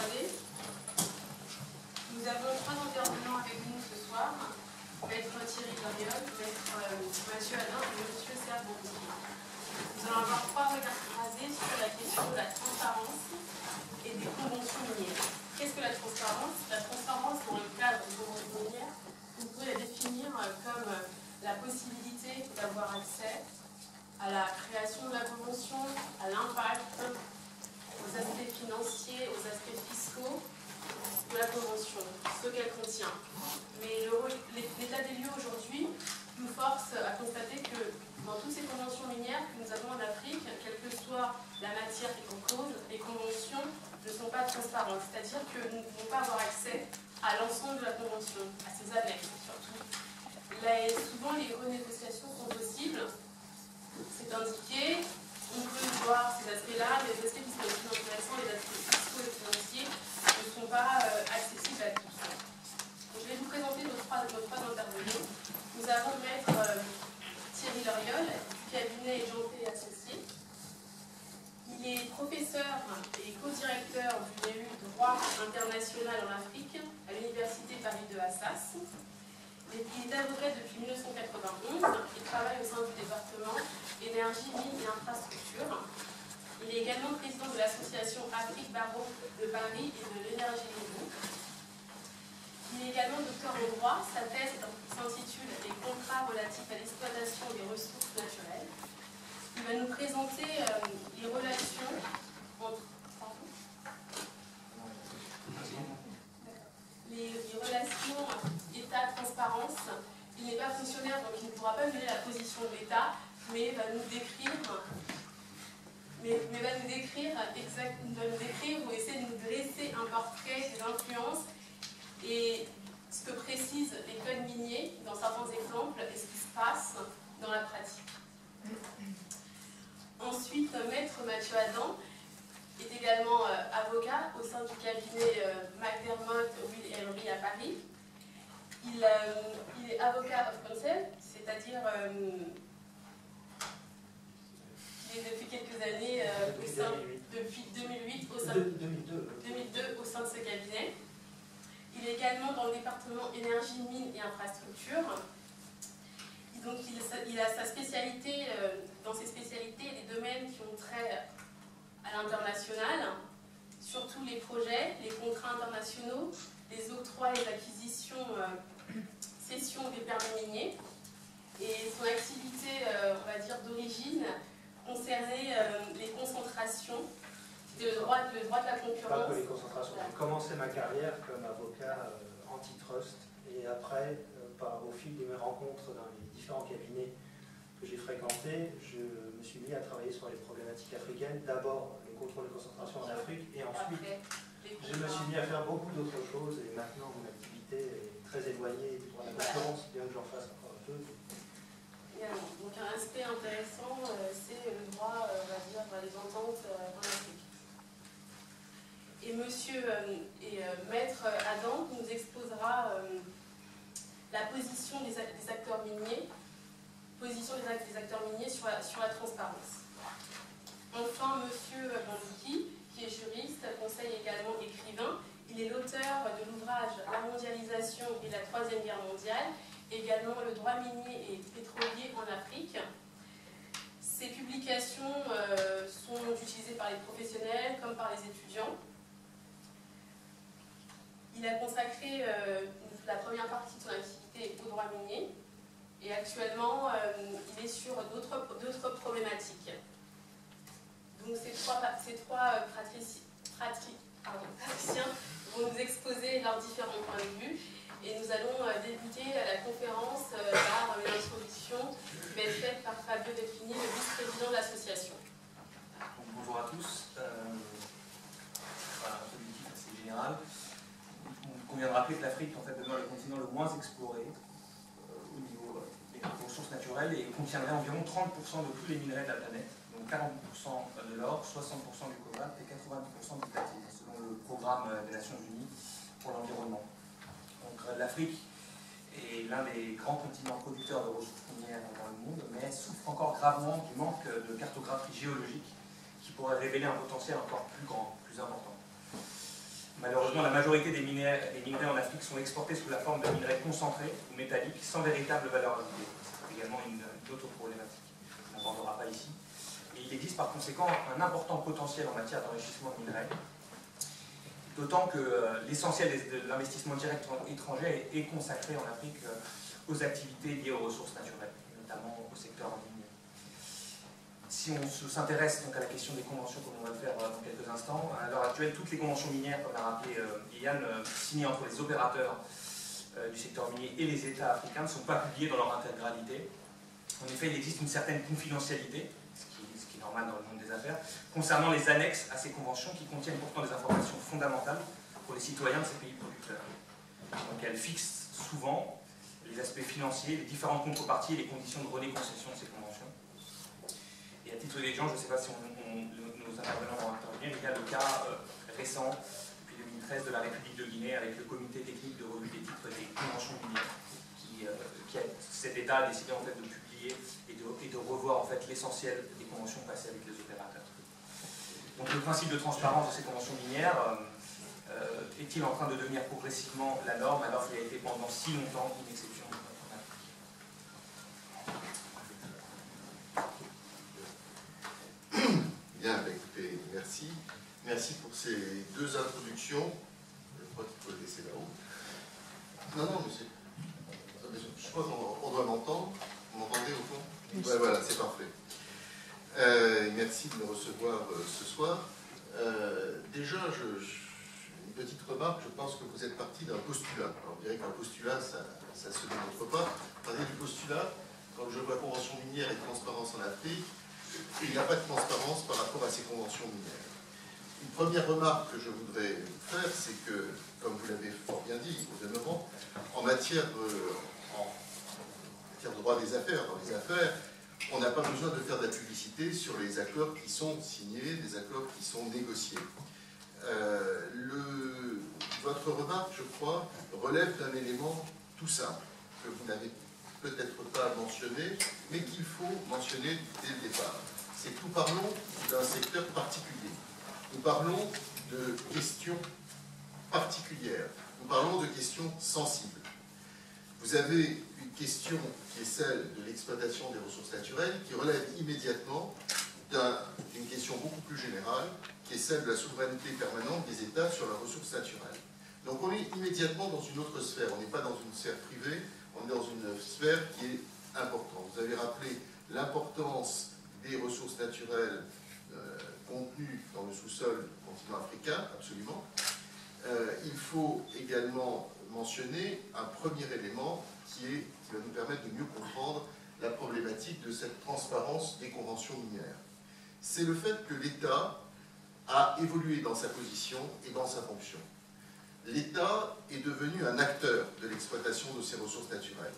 croisée. Nous avons 3 intervenants avec nous ce soir, Maître Thierry Doriol, Maître Mathieu Alain et Monsieur Serge Bondy. Nous allons avoir 3 regards croisés sur la question de la transparence et des conventions minières. Qu'est-ce que la transparence? La transparence, dans le cadre des conventions minières, vous pouvez la définir comme la possibilité d'avoir accès à la création de la convention, à l'impact, aux aspects financiers, aux aspects fiscaux de la convention, ce qu'elle contient. Mais l'état des lieux aujourd'hui nous force à constater que dans toutes ces conventions minières que nous avons en Afrique, quelle que soit la matière qui est en cause, les conventions ne sont pas transparentes. C'est-à-dire que nous ne pouvons pas avoir accès à l'ensemble de la convention, à ses annexes surtout. Là, souvent, les renégociations sont possibles. C'est indiqué. On peut voir ces aspects-là, mais les aspects qui sont les plus intéressants, les aspects fiscaux et financiers, ne sont pas accessibles à tous. Donc, je vais vous présenter nos trois intervenants. Nous avons Maître Thierry Doriol, du cabinet Jean P. Associés. Il est professeur et co-directeur du DU Droit international en Afrique à l'Université Paris 2 Assas. Il est avocat depuis 1991. Il travaille au sein du département Énergie, Mines et Infrastructures. Il est également président de l'association Afrique Barreau de Paris et de l'Énergie Libre. Il est également docteur en droit. Sa thèse s'intitule « Les contrats relatifs à l'exploitation des ressources naturelles ». Il va nous présenter les relations entre... Les relations État-transparence. Il n'est pas fonctionnaire, donc il ne pourra pas donner la position de l'État, mais va nous décrire, ou essayer de nous dresser un portrait des influences et ce que précisent les codes miniers dans certains exemples et ce qui se passe dans la pratique. Ensuite, Maître Mathieu Adam est également avocat au sein du cabinet McDermott, Will & Emery à Paris. Il est avocat of counsel, c'est-à-dire il est depuis quelques années, depuis 2008 au sein, 2002 au sein de ce cabinet. Il est également dans le département énergie, mines et infrastructures. Donc il a sa spécialité, dans ses spécialités, les domaines qui ont trait à l'international, surtout les projets, les contrats internationaux, les octrois, les acquisitions, cessions des permis miniers. Et son activité, on va dire, d'origine, concernait les concentrations, le droit de la concurrence. Pas que les concentrations. J'ai commencé ma carrière comme avocat antitrust et après, au fil de mes rencontres dans les différents cabinets que j'ai fréquentés, je me suis mis à travailler sur les problématiques africaines. D'abord, le contrôle de concentration en Afrique et ensuite, je me suis mis à faire beaucoup d'autres choses et maintenant, mon activité est très éloignée du droit de la concurrence, bien que j'en fasse encore un peu. Donc un aspect intéressant, c'est le droit, on va dire, les ententes en Afrique. Et monsieur Maître Adam nous exposera la position des acteurs miniers, sur la transparence. Enfin, monsieur Bandiki, qui est juriste, conseil également écrivain, il est l'auteur de l'ouvrage « La mondialisation et la Troisième Guerre mondiale », également le droit minier et pétrolier en Afrique. Ces publications sont utilisées par les professionnels comme par les étudiants. Il a consacré la première partie de son activité au droit minier et actuellement il est sur d'autres problématiques. Donc ces trois praticiens vont nous exposer leurs différents points de vue. Et nous allons débuter la conférence par une introduction qui va être faite par Fabio Delfini, le vice-président de l'association. Bonjour à tous. Un objectif assez général. Il convient de rappeler que l'Afrique en fait, demeure le continent le moins exploré au niveau des ressources naturelles et contiendrait environ 30% de tous les minerais de la planète, donc 40% de l'or, 60% du cobalt et 90% du platine, selon le programme des Nations Unies pour l'environnement. L'Afrique est l'un des grands continents producteurs de ressources minières dans le monde, mais souffre encore gravement du manque de cartographie géologique qui pourrait révéler un potentiel encore plus grand, plus important. Malheureusement, la majorité des minerais en Afrique sont exportés sous la forme de minerais concentrés ou métalliques sans véritable valeur ajoutée. C'est également une autre problématique qu'on n'abordera pas ici. Et il existe par conséquent un important potentiel en matière d'enrichissement de minerais, d'autant que l'essentiel de l'investissement direct étranger est consacré en Afrique aux activités liées aux ressources naturelles, notamment au secteur minier. Si on s'intéresse donc à la question des conventions, comme on va le faire dans quelques instants, à l'heure actuelle, toutes les conventions minières, comme l'a rappelé Yann, signées entre les opérateurs du secteur minier et les États africains, ne sont pas publiées dans leur intégralité. En effet, il existe une certaine confidentialité, ce qui est normal dans le monde des affaires, concernant les annexes à ces conventions qui contiennent pourtant des informations fondamentales pour les citoyens de ces pays producteurs. Donc elles fixent souvent les aspects financiers, les différentes contreparties et les conditions de rené-concession de ces conventions. Et à titre d'exemple, je ne sais pas si nos intervenants vont intervenir, il y a le cas récent, depuis 2013, de la République de Guinée avec le comité technique de revue des titres des conventions minières, cet État a décidé en fait de publier et de revoir en fait l'essentiel des conventions passées avec les opérateurs. Donc le principe de transparence de ces conventions minières est-il en train de devenir progressivement la norme alors qu'il a été pendant si longtemps une exception? Bien, écoutez, merci. Merci pour ces deux introductions. Je crois qu'il faut le laisser là-haut. Non, monsieur. Je crois qu'on doit m'entendre. Vous m'entendez au fond? Oui, ouais, voilà, c'est parfait. Merci de me recevoir ce soir. Déjà, une petite remarque, je pense que vous êtes parti d'un postulat. Alors, on dirait qu'un postulat, ça se démontre pas. Parler du postulat, quand je vois convention minière et transparence en Afrique, il n'y a pas de transparence par rapport à ces conventions minières. Une première remarque que je voudrais faire, c'est que, comme vous l'avez fort bien dit, au demeurant, en matière de droit des affaires, dans les affaires, on n'a pas besoin de faire de la publicité sur les accords qui sont signés, les accords qui sont négociés. Votre remarque, je crois, relève d'un élément tout simple, que vous n'avez peut-être pas mentionné, mais qu'il faut mentionner dès le départ. C'est que nous parlons d'un secteur particulier. Nous parlons de questions particulières. Nous parlons de questions sensibles. Vous avez une question qui est celle de l'exploitation des ressources naturelles, qui relève immédiatement d'une question beaucoup plus générale, qui est celle de la souveraineté permanente des États sur la ressource naturelle. Donc on est immédiatement dans une autre sphère. On n'est pas dans une sphère privée, on est dans une sphère qui est importante. Vous avez rappelé l'importance des ressources naturelles contenues dans le sous-sol du continent africain, absolument. Il faut également mentionner un premier élément qui va nous permettre de mieux comprendre la problématique de cette transparence des conventions minières. C'est le fait que l'État a évolué dans sa position et dans sa fonction. L'État est devenu un acteur de l'exploitation de ces ressources naturelles.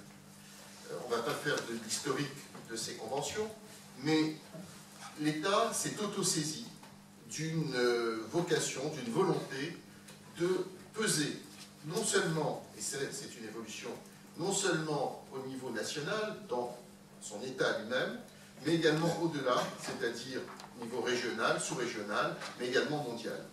On ne va pas faire de l'historique de ces conventions, mais l'État s'est autosaisi d'une vocation, d'une volonté de peser, non seulement, et c'est une évolution, non seulement au niveau national, dans son État lui-même, mais également au-delà, c'est-à-dire au niveau régional, sous-régional, mais également mondial.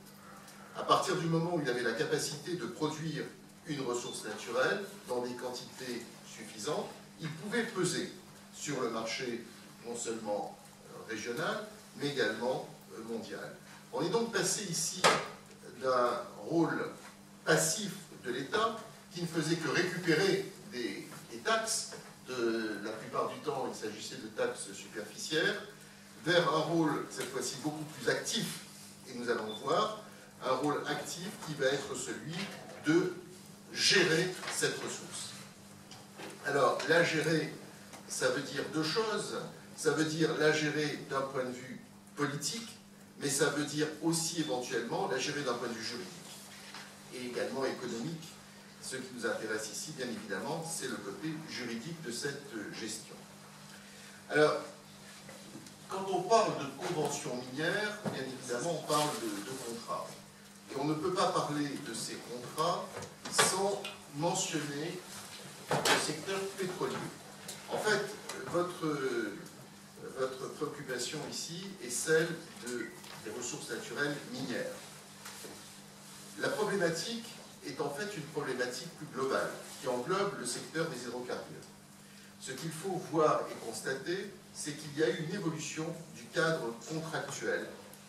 À partir du moment où il avait la capacité de produire une ressource naturelle dans des quantités suffisantes, il pouvait peser sur le marché non seulement régional, mais également mondial. On est donc passé ici d'un rôle passif de l'État qui ne faisait que récupérer des taxes, la plupart du temps il s'agissait de taxes superficielles, vers un rôle cette fois-ci beaucoup plus actif, et nous allons voir, un rôle actif qui va être celui de gérer cette ressource. Alors, la gérer, ça veut dire deux choses. Ça veut dire la gérer d'un point de vue politique, mais ça veut dire aussi éventuellement la gérer d'un point de vue juridique et également économique. Ce qui nous intéresse ici, bien évidemment, c'est le côté juridique de cette gestion. Alors, quand on parle de convention minière, bien évidemment, on parle de contrats. Et on ne peut pas parler de ces contrats sans mentionner le secteur pétrolier. En fait, votre préoccupation ici est celle des ressources naturelles minières. la problématique est en fait une problématique plus globale, qui englobe le secteur des hydrocarbures. Ce qu'il faut voir et constater, c'est qu'il y a eu une évolution du cadre contractuel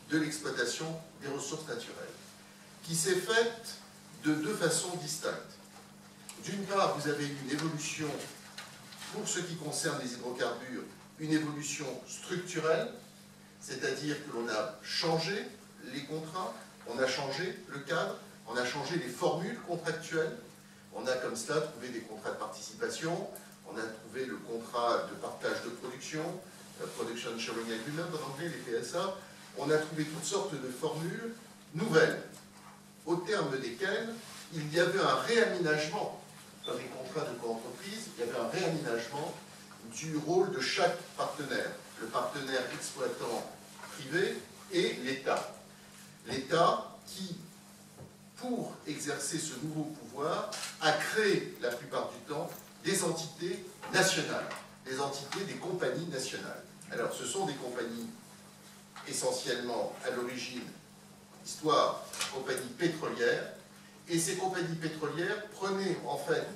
de l'exploitation des ressources naturelles, qui s'est faite de deux façons distinctes. D'une part, vous avez eu une évolution, pour ce qui concerne les hydrocarbures, une évolution structurelle, c'est-à-dire que l'on a changé les contrats, on a changé le cadre, on a changé les formules contractuelles, on a comme cela trouvé des contrats de participation, on a trouvé le contrat de partage de production, Production Sharing Agreement en anglais, les PSA, on a trouvé toutes sortes de formules nouvelles, au terme desquelles il y avait un réaménagement, dans les contrats de coentreprise, il y avait un réaménagement du rôle de chaque partenaire, le partenaire exploitant privé et l'État. L'État qui, pour exercer ce nouveau pouvoir, a créé la plupart du temps des entités nationales, des entités des compagnies nationales. Alors ce sont des compagnies essentiellement à l'origine, histoire, compagnies pétrolières, et ces compagnies pétrolières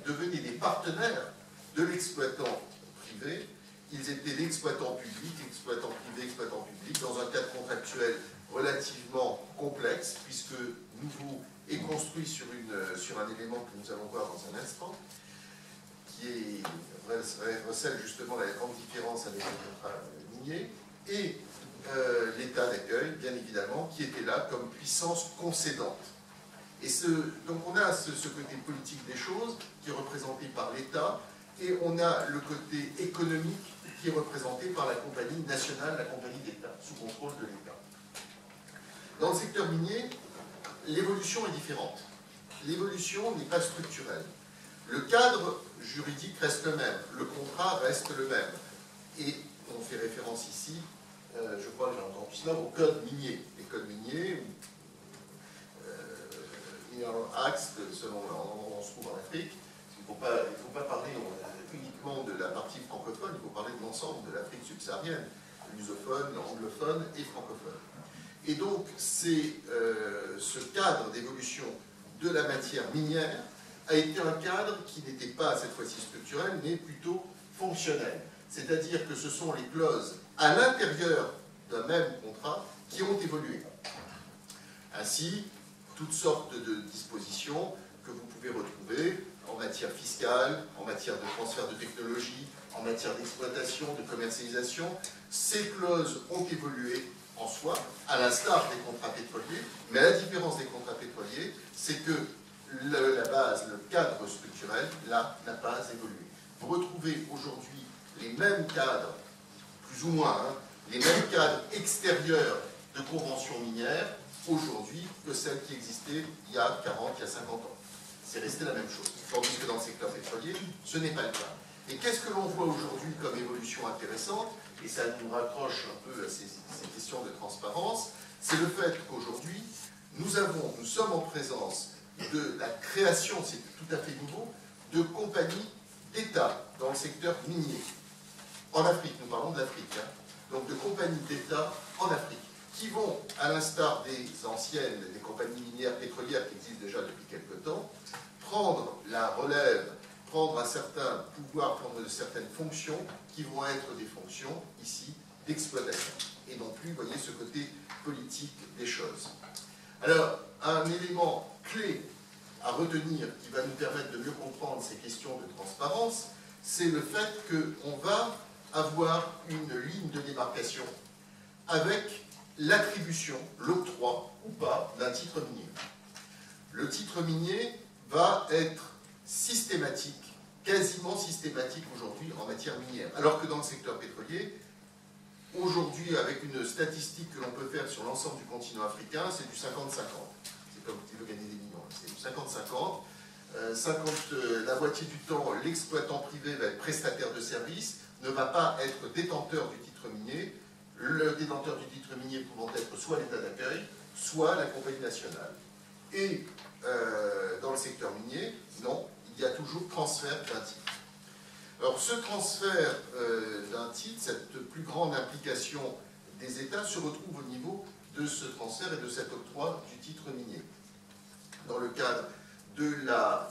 devenaient des partenaires de l'exploitant privé. Ils étaient l'exploitant public, exploitant privé, exploitant public, dans un cadre contractuel relativement complexe, puisque Nouveau est construit sur un élément que nous allons voir dans un instant, qui recèle justement la grande différence avec les contrats miniers, et l'État d'accueil, bien évidemment, qui était là comme puissance concédante. Et donc on a ce côté politique des choses qui est représenté par l'État, et on a le côté économique qui est représenté par la compagnie nationale, la compagnie d'État, sous contrôle de l'État. Dans le secteur minier, l'évolution est différente. L'évolution n'est pas structurelle. Le cadre juridique reste le même, le contrat reste le même. Et on fait référence ici, je crois que j'ai entendu cela, au code minier. Les codes miniers, Mineral Acts, selon l'endroit où on se trouve en Afrique. Il ne faut pas parler uniquement de la partie francophone, il faut parler de l'ensemble de l'Afrique subsaharienne, lusophone, anglophone et francophone. Et donc, c'est ce cadre d'évolution de la matière minière a été un cadre qui n'était pas cette fois-ci structurel, mais plutôt fonctionnel. C'est-à-dire que ce sont les clauses à l'intérieur d'un même contrat qui ont évolué. Ainsi, toutes sortes de dispositions que vous pouvez retrouver en matière fiscale, en matière de transfert de technologie, en matière d'exploitation, de commercialisation, ces clauses ont évolué en soi, à l'instar des contrats pétroliers, mais la différence des contrats pétroliers, c'est que la base, le cadre structurel, là, n'a pas évolué. Vous retrouvez aujourd'hui les mêmes cadres, plus ou moins, les mêmes cadres extérieurs de conventions minières, aujourd'hui, que celles qui existaient il y a 40, il y a 50 ans. C'est resté la même chose. Tandis que dans le secteur pétrolier, ce n'est pas le cas. Et qu'est-ce que l'on voit aujourd'hui comme évolution intéressante, et ça nous raccroche un peu à ces questions de transparence, c'est le fait qu'aujourd'hui, nous sommes en présence de la création, c'est tout à fait nouveau, de compagnies d'État dans le secteur minier. En Afrique, nous parlons de l'Afrique, donc de compagnies d'État en Afrique, qui vont, à l'instar des anciennes, des compagnies minières pétrolières qui existent déjà depuis quelque temps, prendre la relève, prendre un certain pouvoir, prendre de certaines fonctions qui vont être des fonctions, ici, d'exploitation. Et non plus, vous voyez, ce côté politique des choses. Alors, un élément clé à retenir qui va nous permettre de mieux comprendre ces questions de transparence, c'est le fait qu'on va avoir une ligne de démarcation avec l'attribution, l'octroi ou pas d'un titre minier. Le titre minier va être systématique, quasiment systématique aujourd'hui en matière minière. Alors que dans le secteur pétrolier, aujourd'hui, avec une statistique que l'on peut faire sur l'ensemble du continent africain, c'est du 50-50. C'est comme tu veux gagner des millions, c'est du 50-50. La moitié du temps, l'exploitant privé va être prestataire de services, ne va pas être détenteur du titre minier, le détenteur du titre minier pouvant être soit l'État d'accueil, soit la compagnie nationale. Et dans le secteur minier, non, il y a toujours transfert d'un titre. Alors ce transfert d'un titre, cette plus grande implication des États se retrouve au niveau de ce transfert et de cet octroi du titre minier. dans le cadre de la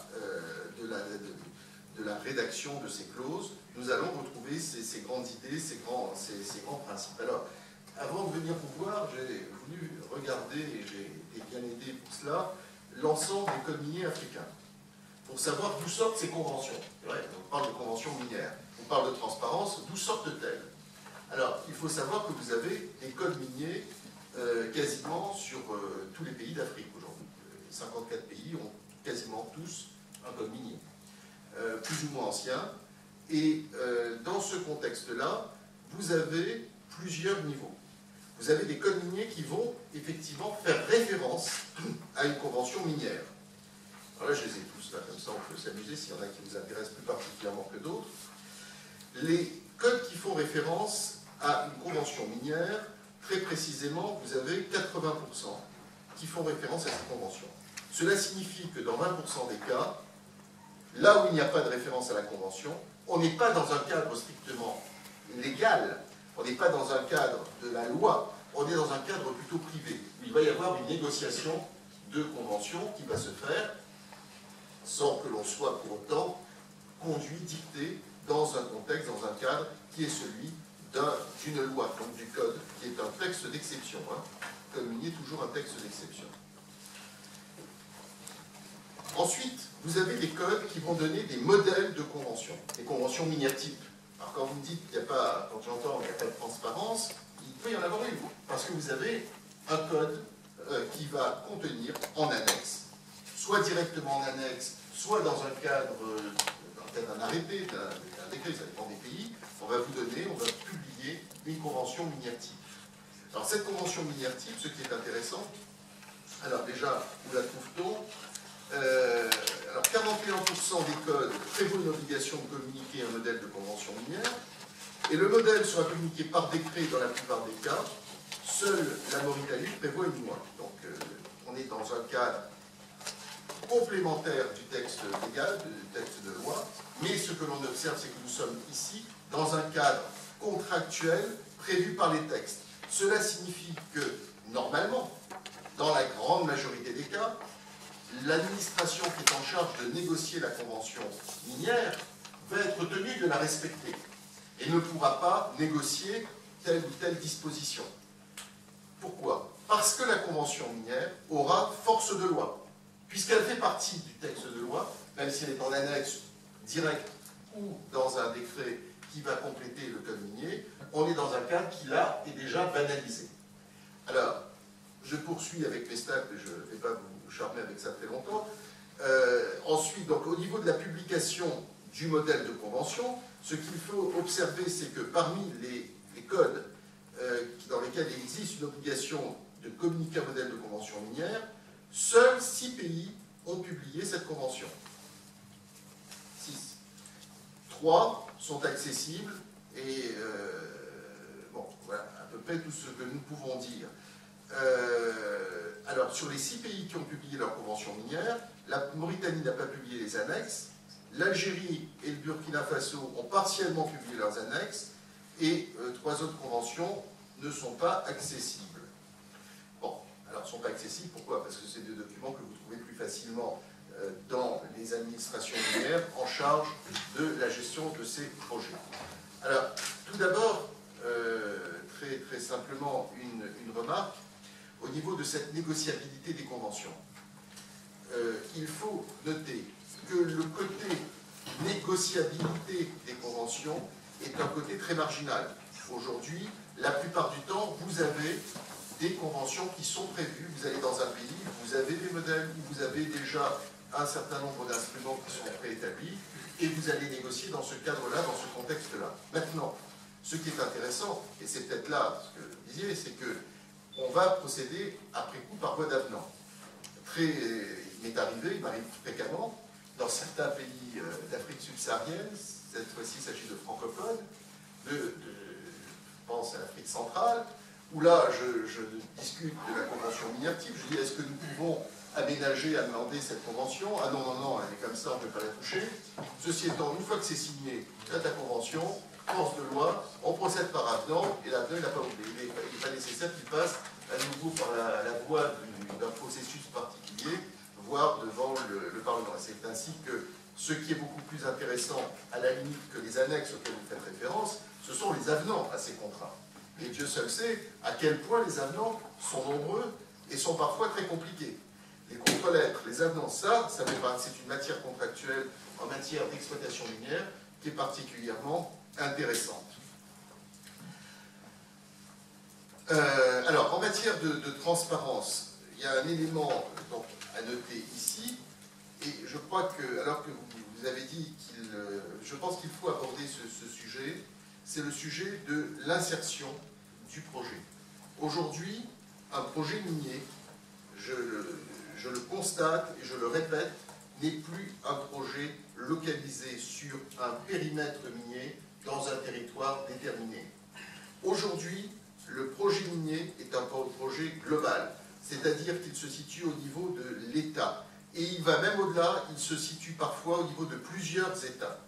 rédaction de ces clauses, nous allons retrouver ces grandes idées, ces grands principes. Alors, avant de venir vous voir, j'ai voulu regarder, et j'ai été bien aidé pour cela, l'ensemble des codes miniers africains, pour savoir d'où sortent ces conventions. C'est vrai, on parle de conventions minières, on parle de transparence, d'où sortent-elles? Alors, il faut savoir que vous avez des codes miniers quasiment sur tous les pays d'Afrique aujourd'hui. Les 54 pays ont quasiment tous un code minier, plus ou moins ancien. Et dans ce contexte-là, vous avez plusieurs niveaux. Vous avez des codes miniers qui vont effectivement faire référence à une convention minière. Alors là, je les ai tous là, comme ça on peut s'amuser s'il y en a qui vous intéressent plus particulièrement que d'autres. Les codes qui font référence à une convention minière, très précisément, vous avez 80% qui font référence à cette convention. Cela signifie que dans 20% des cas, là où il n'y a pas de référence à la convention, on n'est pas dans un cadre strictement légal, on n'est pas dans un cadre de la loi, on est dans un cadre plutôt privé, où il va y avoir une négociation de convention qui va se faire sans que l'on soit pour autant conduit, dicté dans un contexte, dans un cadre qui est celui d'une loi, donc du code, qui est un texte d'exception. Code minier, toujours un texte d'exception. Ensuite, vous avez des codes qui vont donner des modèles de conventions, des conventions minières type. Alors quand vous me dites qu'il n'y a pas, quand j'entends qu'il n'y a pas de transparence, il peut y en avoir une, parce que vous avez un code qui va contenir en annexe, soit directement en annexe, soit dans un cadre d'un arrêté, d'un décret, ça dépend des pays, on va vous donner, on va publier une convention minière type. Alors cette convention minière type, ce qui est intéressant, alors déjà, où la trouve-t-on? Alors 41% des codes prévoient une obligation de communiquer un modèle de convention minière, et le modèle sera communiqué par décret dans la plupart des cas. Seule la Mauritanie prévoit une loi. Donc on est dans un cadre complémentaire du texte légal, du texte de loi, mais ce que l'on observe, c'est que nous sommes ici dans un cadre contractuel prévu par les textes. Cela signifie que, normalement, dans la grande majorité des cas, l'administration qui est en charge de négocier la convention minière va être tenue de la respecter et ne pourra pas négocier telle ou telle disposition. Pourquoi? Parce que la convention minière aura force de loi, puisqu'elle fait partie du texte de loi, même si elle est en annexe directe ou dans un décret qui va compléter le code minier, on est dans un cadre qui là est déjà banalisé. Alors, je poursuis avec mes stats, mais je ne vais pas vous charmer avec ça très longtemps. Ensuite, donc, au niveau de la publication du modèle de convention, ce qu'il faut observer, c'est que parmi les codes dans lesquels il existe une obligation de communiquer un modèle de convention minière, seuls 6 pays ont publié cette convention. 6. 3 sont accessibles et bon, voilà à peu près tout ce que nous pouvons dire. Alors, sur les 6 pays qui ont publié leur convention minière, la Mauritanie n'a pas publié les annexes, l'Algérie et le Burkina Faso ont partiellement publié leurs annexes, et 3 autres conventions ne sont pas accessibles. Bon, alors, ne sont pas accessibles, pourquoi? Parce que c'est des documents que vous trouvez plus facilement dans les administrations minières en charge de la gestion de ces projets. Alors, tout d'abord, très simplement, une remarque au niveau de cette négociabilité des conventions. Il faut noter que le côté négociabilité des conventions est un côté très marginal. Aujourd'hui, la plupart du temps, vous avez des conventions qui sont prévues. Vous allez dans un pays, vous avez des modèles, vous avez déjà un certain nombre d'instruments qui sont préétablis, et vous allez négocier dans ce cadre-là, dans ce contexte-là. Maintenant, ce qui est intéressant, et c'est peut-être là ce que vous disiez, c'est qu'on va procéder après coup par voie d'avenant. Il m'est arrivé, il m'arrive fréquemment, dans certains pays d'Afrique subsaharienne, cette fois-ci il s'agit de francophones, je pense à l'Afrique centrale, où là je discute de la convention minière type, je dis est-ce que nous pouvons aménager, amender cette convention? Ah non, non, non, elle est comme ça, on ne peut pas la toucher. Ceci étant, une fois que c'est signé, là ta convention, force de loi, on procède par avenant, et l'avenant il n'est pas nécessaire qu'il passe à nouveau par la voie d'un processus particulier, voire ainsi que ce qui est beaucoup plus intéressant, à la limite, que les annexes auxquelles vous faites référence, ce sont les avenants à ces contrats. Et Dieu seul sait à quel point les avenants sont nombreux et sont parfois très compliqués. Les contre-lettres, les avenants, c'est une matière contractuelle en matière d'exploitation minière qui est particulièrement intéressante. Alors, en matière de transparence, il y a un élément donc, à noter ici, et je crois que, alors que vous avez dit je pense qu'il faut aborder ce sujet, c'est le sujet de l'insertion du projet. Aujourd'hui, un projet minier, je le constate et je le répète, n'est plus un projet localisé sur un périmètre minier dans un territoire déterminé. Aujourd'hui, le projet minier est un projet global, c'est-à-dire qu'il se situe au niveau de l'État. Et il va même au-delà, il se situe parfois au niveau de plusieurs États.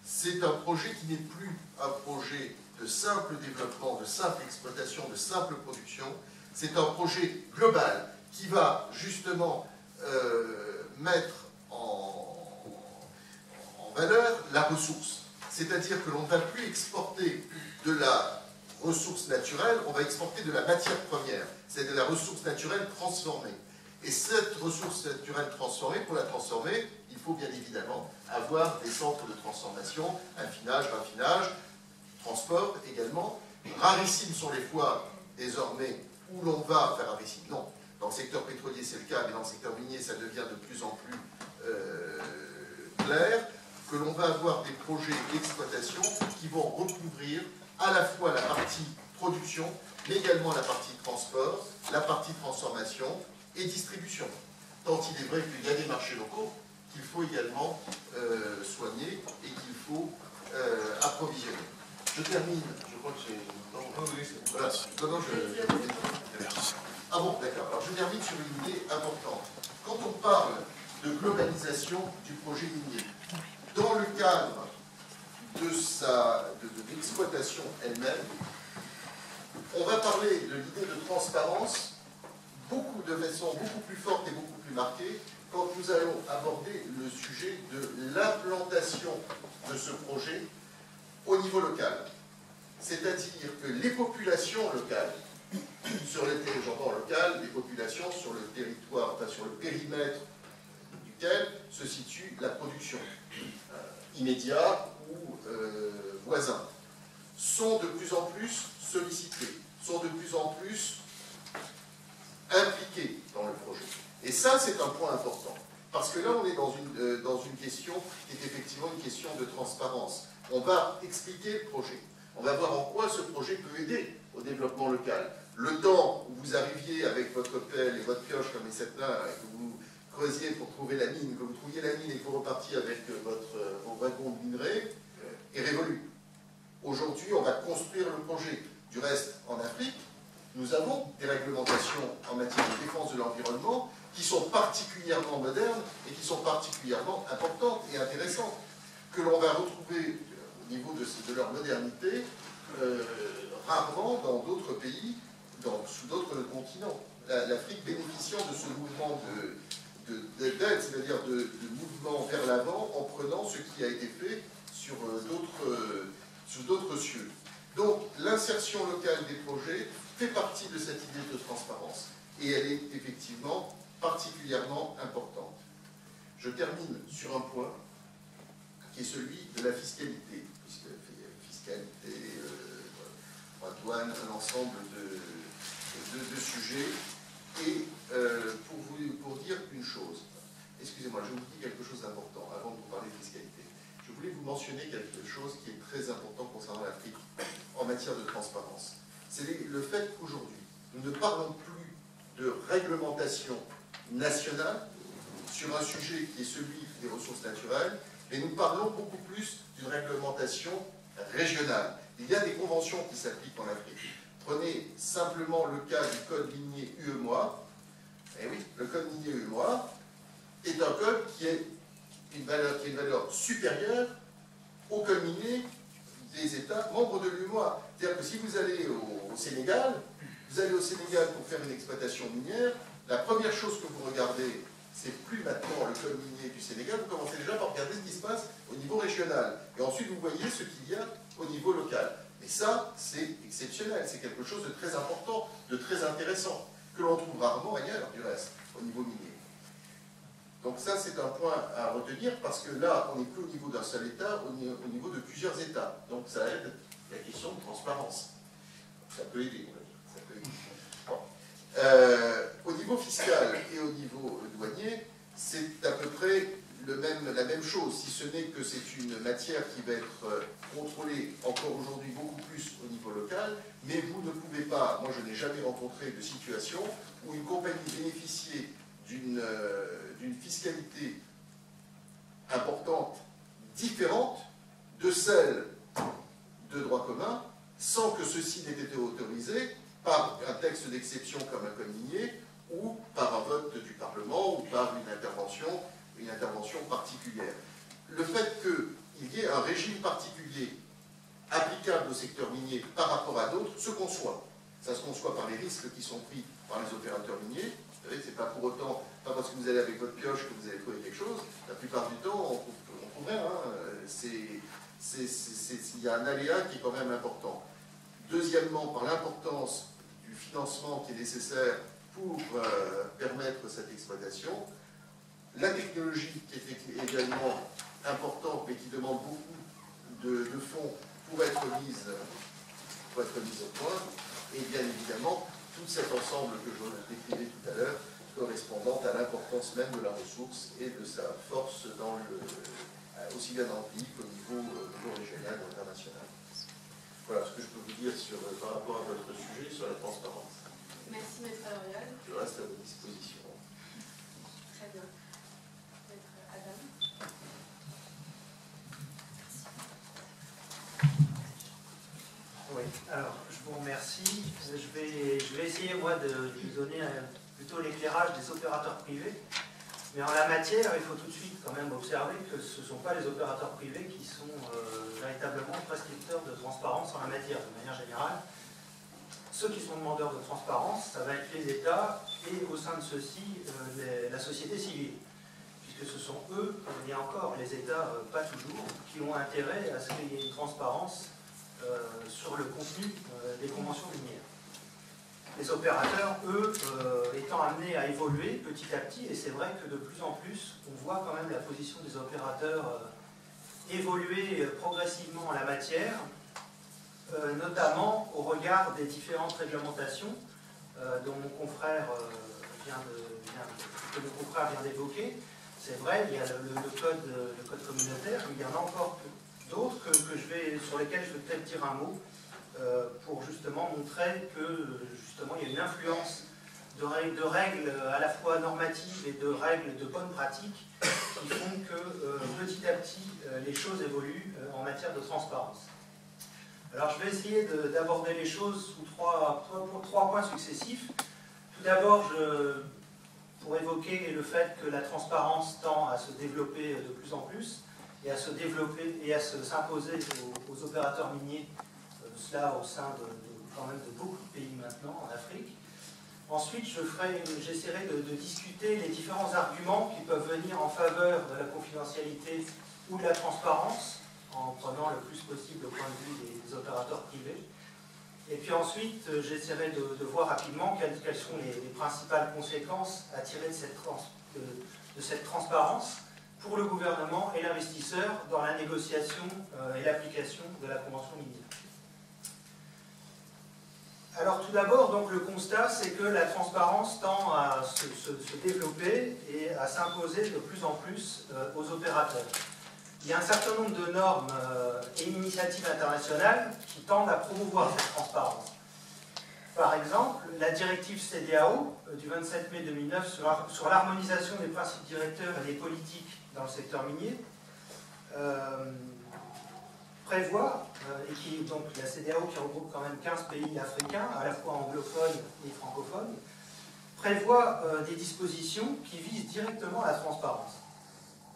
C'est un projet qui n'est plus un projet de simple développement, de simple exploitation, de simple production. C'est un projet global qui va justement mettre en valeur la ressource. C'est-à-dire que l'on ne va plus exporter de la ressource naturelle, on va exporter de la matière première, c'est de la ressource naturelle transformée. Et cette ressource naturelle transformée, pour la transformer, il faut bien évidemment avoir des centres de transformation, affinage, raffinage, transport également. Rarissimes sont les fois désormais où l'on va faire rarissime. Non, dans le secteur pétrolier c'est le cas, mais dans le secteur minier ça devient de plus en plus clair, que l'on va avoir des projets d'exploitation qui vont recouvrir à la fois la partie production, mais également la partie transport, la partie transformation et distribution. Tant il est vrai qu'il y a des marchés locaux qu'il faut également soigner et qu'il faut approvisionner. Je termine, je crois que j'ai... Voilà. Non, ah bon, d'accord. Alors je termine sur une idée importante. Quand on parle de globalisation du projet minier, dans le cadre de l'exploitation elle-même, on va parler de l'idée de transparence de façon beaucoup plus forte et beaucoup plus marquée quand nous allons aborder le sujet de l'implantation de ce projet au niveau local. C'est-à-dire que les populations locales, sur le territoire local, les populations sur le territoire, enfin sur le périmètre duquel se situe la production, immédiat ou voisin, sont de plus en plus sollicités, sont de plus en plus impliqués dans le projet. Et ça, c'est un point important. Parce que là, on est dans une question qui est effectivement une question de transparence. On va expliquer le projet. On va voir en quoi ce projet peut aider au développement local. Le temps où vous arriviez avec votre pelle et votre pioche comme les sept-là, et que vous creusiez pour trouver la mine, que vous trouviez la mine et que vous repartiez avec vos wagons de minerai, est révolu. Aujourd'hui, on va construire le projet. Du reste, en Afrique, nous avons des réglementations en matière de défense de l'environnement qui sont particulièrement modernes et qui sont particulièrement importantes et intéressantes, que l'on va retrouver au niveau de leur modernité rarement dans d'autres pays, sous d'autres continents. L'Afrique bénéficiant de ce mouvement d'aide, c'est-à-dire de mouvement vers l'avant en prenant ce qui a été fait sur d'autres cieux. Donc l'insertion locale des projets fait partie de cette idée de transparence et elle est effectivement particulièrement importante. Je termine sur un point qui est celui de la fiscalité, puisque fiscalité, douane, un ensemble de sujets. Et pour dire une chose, excusez-moi, je vous dis quelque chose d'important avant de vous parler de fiscalité. Je voulais vous mentionner quelque chose qui est très important concernant l'Afrique en matière de transparence. C'est le fait qu'aujourd'hui, nous ne parlons plus de réglementation nationale sur un sujet qui est celui des ressources naturelles, mais nous parlons beaucoup plus d'une réglementation régionale. Il y a des conventions qui s'appliquent en Afrique. Prenez simplement le cas du code minier UEMOA. Eh oui, le code minier UEMOA est un code qui a une valeur supérieure au code minier des États membres de l'UEMOA. C'est-à-dire que si vous allez au Sénégal, vous allez au Sénégal pour faire une exploitation minière, la première chose que vous regardez, c'est plus maintenant le code minier du Sénégal, vous commencez déjà par regarder ce qui se passe au niveau régional. Et ensuite, vous voyez ce qu'il y a au niveau local. Et ça, c'est exceptionnel, c'est quelque chose de très important, de très intéressant, que l'on trouve rarement ailleurs, du reste, au niveau minier. Donc ça, c'est un point à retenir, parce que là, on n'est plus au niveau d'un seul État, au niveau de plusieurs États. Donc ça aide la question de transparence. Ça peut aider, on va dire. Ça peut aider. Bon. Au niveau fiscal et au niveau douanier, c'est à peu près la même chose, si ce n'est que c'est une matière qui va être contrôlée encore aujourd'hui beaucoup plus au niveau local, mais vous ne pouvez pas, moi je n'ai jamais rencontré de situation où une compagnie bénéficiait d'une fiscalité importante, différente de celle de droit commun, sans que ceci n'ait été autorisé par un texte d'exception comme un code minier, ou par un vote du Parlement, ou par une intervention particulière. Le fait qu'il y ait un régime particulier applicable au secteur minier par rapport à d'autres se conçoit. Ça se conçoit par les risques qui sont pris par les opérateurs miniers. Vous savez, c'est pas pour autant, pas parce que vous allez avec votre pioche que vous allez trouver quelque chose. La plupart du temps, on trouve rien. Il y a un aléa qui est quand même important. Deuxièmement, par l'importance du financement qui est nécessaire pour permettre cette exploitation, la technologie qui est également importante mais qui demande beaucoup de fonds pour être mise au point, et bien évidemment tout cet ensemble que je décrivais tout à l'heure, correspondant à l'importance même de la ressource et de sa force aussi bien dans le pays qu'au niveau régional et international. Voilà ce que je peux vous dire par rapport à votre sujet sur la transparence. Merci, Maître Auriol. Je reste à votre disposition. Très bien. Maître Adam. Oui, alors je vous remercie. Je vais essayer moi de vous donner plutôt l'éclairage des opérateurs privés. Mais en la matière, il faut tout de suite quand même observer que ce ne sont pas les opérateurs privés qui sont véritablement prescripteurs de transparence en la matière, de manière générale. Ceux qui sont demandeurs de transparence, ça va être les États et au sein de ceux-ci, la société civile. Puisque ce sont eux, et encore les États, pas toujours, qui ont intérêt à ce qu'il y ait une transparence sur le contenu des conventions minières. Les opérateurs, eux, étant amenés à évoluer petit à petit, et c'est vrai que de plus en plus, on voit quand même la position des opérateurs évoluer progressivement en la matière, notamment au regard des différentes réglementations dont mon confrère vient d'évoquer. C'est vrai, il y a le code communautaire, mais il y en a encore d'autres sur lesquels je vais peut-être dire un mot pour justement montrer que justement il y a une influence de règles à la fois normatives et de règles de bonnes pratiques qui font que petit à petit les choses évoluent en matière de transparence. Alors je vais essayer d'aborder les choses sous trois points successifs. Tout d'abord, pour évoquer le fait que la transparence tend à se développer de plus en plus et à se développer et à s'imposer aux opérateurs miniers, cela au sein quand même de beaucoup de pays maintenant en Afrique. Ensuite, j'essaierai de discuter les différents arguments qui peuvent venir en faveur de la confidentialité ou de la transparence, en prenant le plus possible le point de vue des opérateurs privés. Et puis ensuite, j'essaierai de voir rapidement quelles sont les principales conséquences à tirer de cette transparence pour le gouvernement et l'investisseur dans la négociation et l'application de la Convention minière. Alors tout d'abord, donc, le constat, c'est que la transparence tend à se développer et à s'imposer de plus en plus aux opérateurs. Il y a un certain nombre de normes et initiatives internationales qui tendent à promouvoir cette transparence. Par exemple, la directive CEDEAO du 27 mai 2009 sur l'harmonisation des principes directeurs et des politiques dans le secteur minier prévoit, et qui donc la CEDEAO qui regroupe quand même 15 pays africains, à la fois anglophones et francophones, prévoit des dispositions qui visent directement la transparence.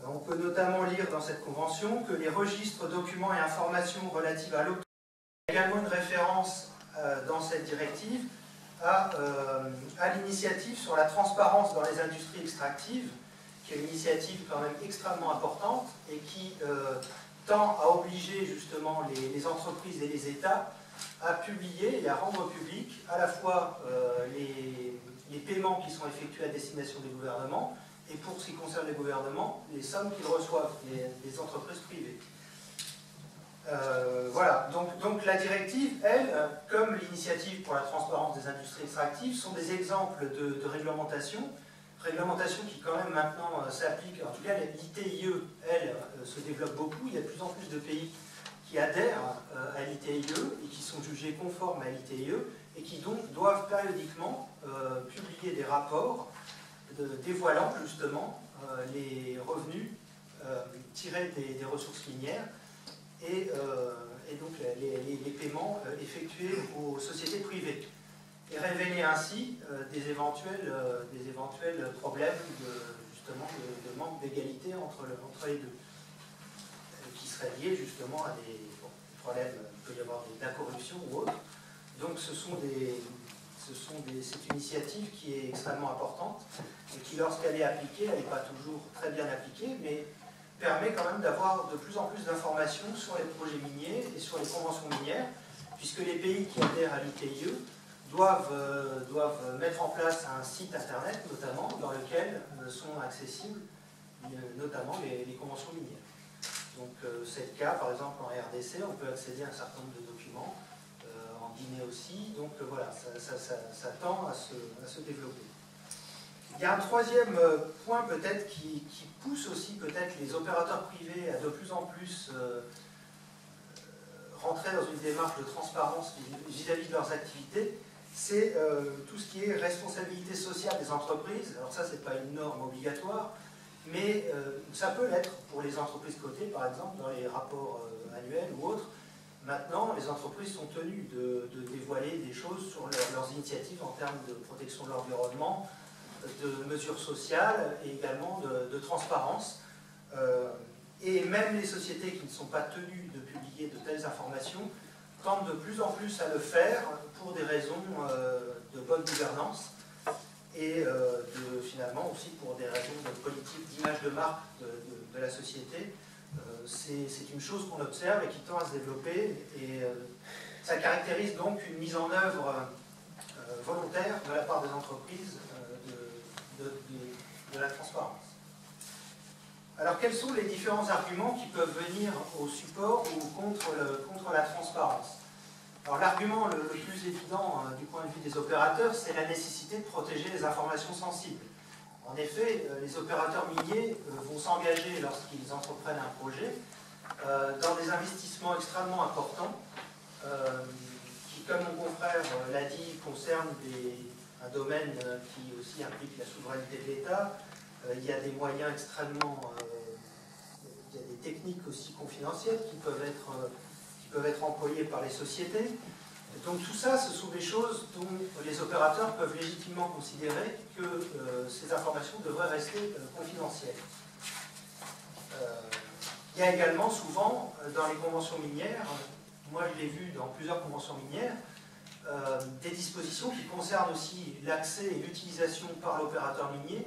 On peut notamment lire dans cette convention que les registres, documents et informations relatives à l'octroi, il y a également une référence dans cette directive à l'initiative sur la transparence dans les industries extractives qui est une initiative quand même extrêmement importante et qui tend à obliger justement les entreprises et les États à publier et à rendre public à la fois les paiements qui sont effectués à destination des gouvernements et pour ce qui concerne les gouvernements, les sommes qu'ils reçoivent des entreprises privées. Voilà, donc la directive, elle, comme l'initiative pour la transparence des industries extractives, sont des exemples de réglementation qui quand même maintenant s'applique. En tout cas, l'ITIE, elle, se développe beaucoup. Il y a de plus en plus de pays qui adhèrent à l'ITIE et qui sont jugés conformes à l'ITIE et qui donc doivent périodiquement publier des rapports dévoilant justement les revenus tirés des ressources minières et donc les paiements effectués aux sociétés privées et révéler ainsi des éventuels problèmes justement de manque d'égalité entre les deux, qui seraient liés justement à des problèmes, il peut y avoir de la corruption ou autre. Donc c'est une initiative qui est extrêmement importante et qui, lorsqu'elle est appliquée, elle n'est pas toujours très bien appliquée, mais permet quand même d'avoir de plus en plus d'informations sur les projets miniers et sur les conventions minières, puisque les pays qui adhèrent à l'ITIE doivent mettre en place un site internet, notamment, dans lequel sont accessibles notamment les conventions minières. Donc c'est le cas, par exemple, en RDC, on peut accéder à un certain nombre de documents, en Guinée aussi, donc voilà, ça tend à se développer. Il y a un troisième point peut-être qui pousse aussi peut-être les opérateurs privés à de plus en plus rentrer dans une démarche de transparence vis-à-vis de leurs activités, c'est tout ce qui est responsabilité sociale des entreprises. Alors ça, c'est pas une norme obligatoire, mais ça peut l'être pour les entreprises cotées, par exemple, dans les rapports annuels ou autres. Maintenant, les entreprises sont tenues de dévoiler des choses sur leurs initiatives en termes de protection de l'environnement, de mesures sociales et également de transparence. Et même les sociétés qui ne sont pas tenues de publier de telles informations tendent de plus en plus à le faire pour des raisons de bonne gouvernance et finalement aussi pour des raisons de politique d'image de marque de la société. C'est une chose qu'on observe et qui tend à se développer et ça caractérise donc une mise en œuvre volontaire de la part des entreprises de la transparence. Alors quels sont les différents arguments qui peuvent venir au support ou contre la transparence? Alors l'argument le plus évident du point de vue des opérateurs, c'est la nécessité de protéger les informations sensibles. En effet, les opérateurs miniers vont s'engager lorsqu'ils entreprennent un projet dans des investissements extrêmement importants qui, comme mon confrère l'a dit, concernent un domaine qui aussi implique la souveraineté de l'État. Il y a des moyens extrêmement... il y a des techniques aussi confidentielles qui peuvent être employées par les sociétés. Donc tout ça, ce sont des choses dont les opérateurs peuvent légitimement considérer que ces informations devraient rester confidentielles. Il y a également souvent, dans les conventions minières, moi je l'ai vu dans plusieurs conventions minières, des dispositions qui concernent aussi l'accès et l'utilisation par l'opérateur minier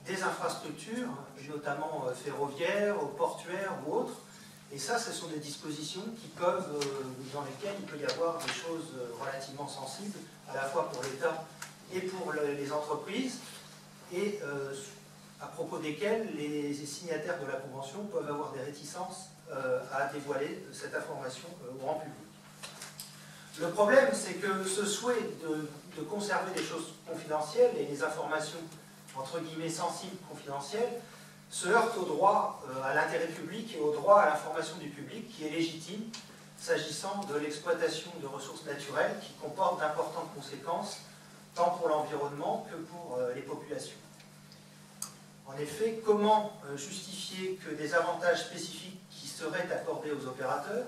des infrastructures, notamment ferroviaires, portuaires ou autres. Et ça, ce sont des dispositions qui peuvent, dans lesquelles il peut y avoir des choses relativement sensibles, à la fois pour l'État et pour les entreprises, et à propos desquelles les signataires de la Convention peuvent avoir des réticences à dévoiler cette information au grand public. Le problème, c'est que ce souhait de conserver des choses confidentielles et les informations, entre guillemets, sensibles, confidentielles, se heurte au droit à l'intérêt public et au droit à l'information du public qui est légitime s'agissant de l'exploitation de ressources naturelles qui comportent d'importantes conséquences tant pour l'environnement que pour les populations. En effet, comment justifier que des avantages spécifiques qui seraient accordés aux opérateurs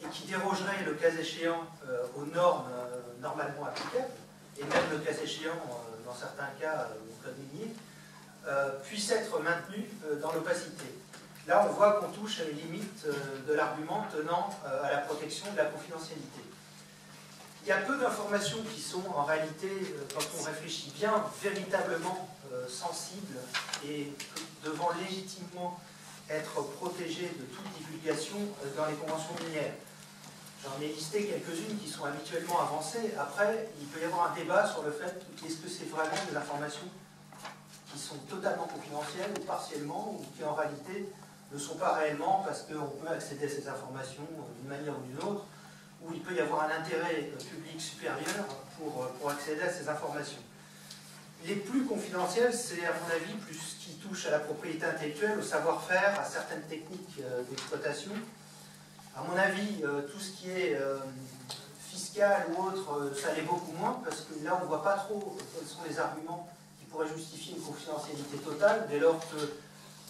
et qui dérogeraient le cas échéant aux normes normalement applicables, et même le cas échéant dans certains cas au code minier, puissent être maintenus dans l'opacité. Là, on voit qu'on touche à une limite de l'argument tenant à la protection de la confidentialité. Il Il y a peu d'informations qui sont en réalité, quand on réfléchit bien, véritablement sensibles et devant légitimement être protégées de toute divulgation dans les conventions minières. J'en ai listé quelques-unes qui sont habituellement avancées. Après, il peut y avoir un débat sur le fait est-ce que c'est vraiment des informations qui sont totalement confidentielles ou partiellement, ou qui en réalité ne sont pas réellement parce qu'on peut accéder à ces informations d'une manière ou d'une autre, où il peut y avoir un intérêt public supérieur pour accéder à ces informations. Les plus confidentielles, c'est à mon avis plus ce qui touche à la propriété intellectuelle, au savoir-faire, à certaines techniques d'exploitation. À mon avis, tout ce qui est fiscal ou autre, ça l'est beaucoup moins, parce que là, on ne voit pas trop quels sont les arguments qui pourraient justifier une confidentialité totale, dès lors que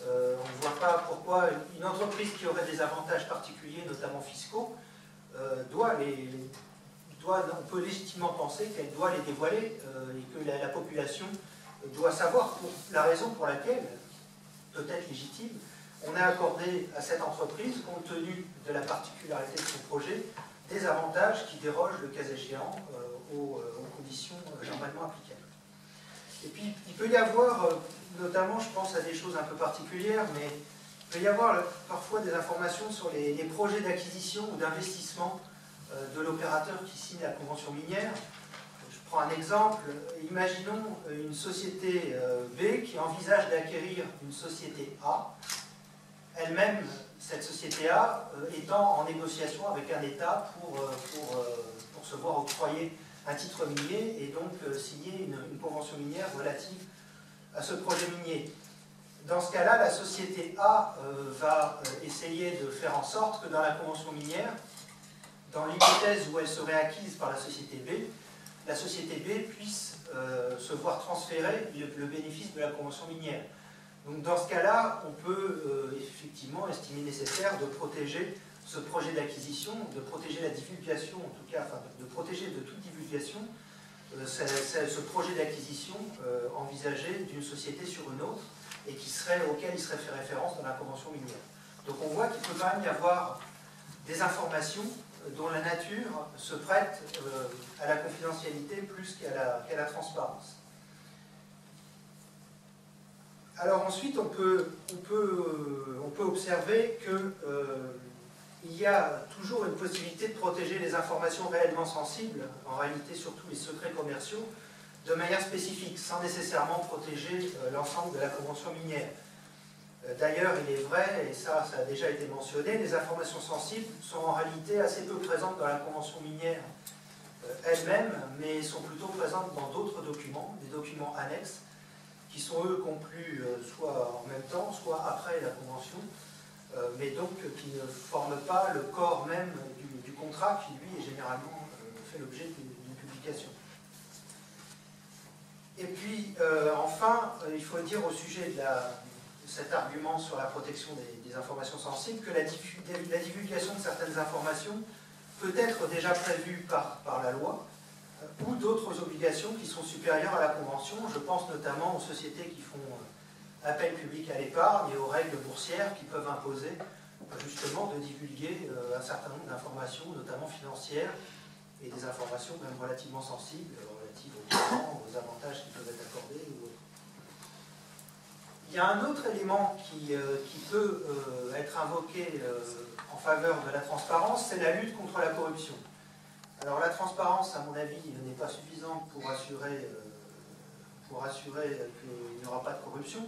on ne voit pas pourquoi une entreprise qui aurait des avantages particuliers, notamment fiscaux, on peut légitimement penser qu'elle doit les dévoiler et que la population doit savoir pour la raison pour laquelle, peut-être légitime, on a accordé à cette entreprise, compte tenu de la particularité de son projet, des avantages qui dérogent, le cas échéant, aux conditions normalement applicables. Et puis, il peut y avoir, notamment, je pense à des choses un peu particulières, mais il peut y avoir parfois des informations sur les projets d'acquisition ou d'investissement de l'opérateur qui signe la convention minière. Je prends un exemple. Imaginons une société B qui envisage d'acquérir une société A. Elle-même, cette société A, étant en négociation avec un État pour se voir octroyer un titre minier et donc signer une convention minière relative à ce projet minier. Dans ce cas-là, la société A va essayer de faire en sorte que dans la convention minière, dans l'hypothèse où elle serait acquise par la société B, la société B puisse se voir transférer le bénéfice de la convention minière. Donc dans ce cas-là, on peut effectivement estimer nécessaire de protéger ce projet d'acquisition, de protéger la divulgation, en tout cas, enfin, de protéger de toute divulgation ce projet d'acquisition envisagé d'une société sur une autre et auquel il serait fait référence dans la convention minière. Donc on voit qu'il peut quand même y avoir des informations dont la nature se prête à la confidentialité plus qu'à la transparence. Alors ensuite, on peut observer qu'il y a toujours une possibilité de protéger les informations réellement sensibles, en réalité surtout les secrets commerciaux, de manière spécifique, sans nécessairement protéger l'ensemble de la convention minière. D'ailleurs, il est vrai, et ça a déjà été mentionné, les informations sensibles sont en réalité assez peu présentes dans la convention minière elle-même, mais sont plutôt présentes dans d'autres documents, des documents annexes, qui sont eux conclus soit en même temps, soit après la convention, mais donc qui ne forment pas le corps même du contrat qui, lui, est généralement fait l'objet d'une publication. Et puis, enfin, il faut dire au sujet de cet argument sur la protection des informations sensibles que la divulgation de certaines informations peut être déjà prévue par la loi ou d'autres obligations qui sont supérieures à la Convention. Je pense notamment aux sociétés qui font appel public à l'épargne et aux règles boursières qui peuvent imposer justement de divulguer un certain nombre d'informations, notamment financières, et des informations même relativement sensibles, relatives aux clients, aux avantages qui peuvent être accordés ou autres. Il y a un autre élément qui peut être invoqué en faveur de la transparence, c'est la lutte contre la corruption. Alors la transparence, à mon avis, n'est pas suffisante pour assurer qu'il n'y aura pas de corruption,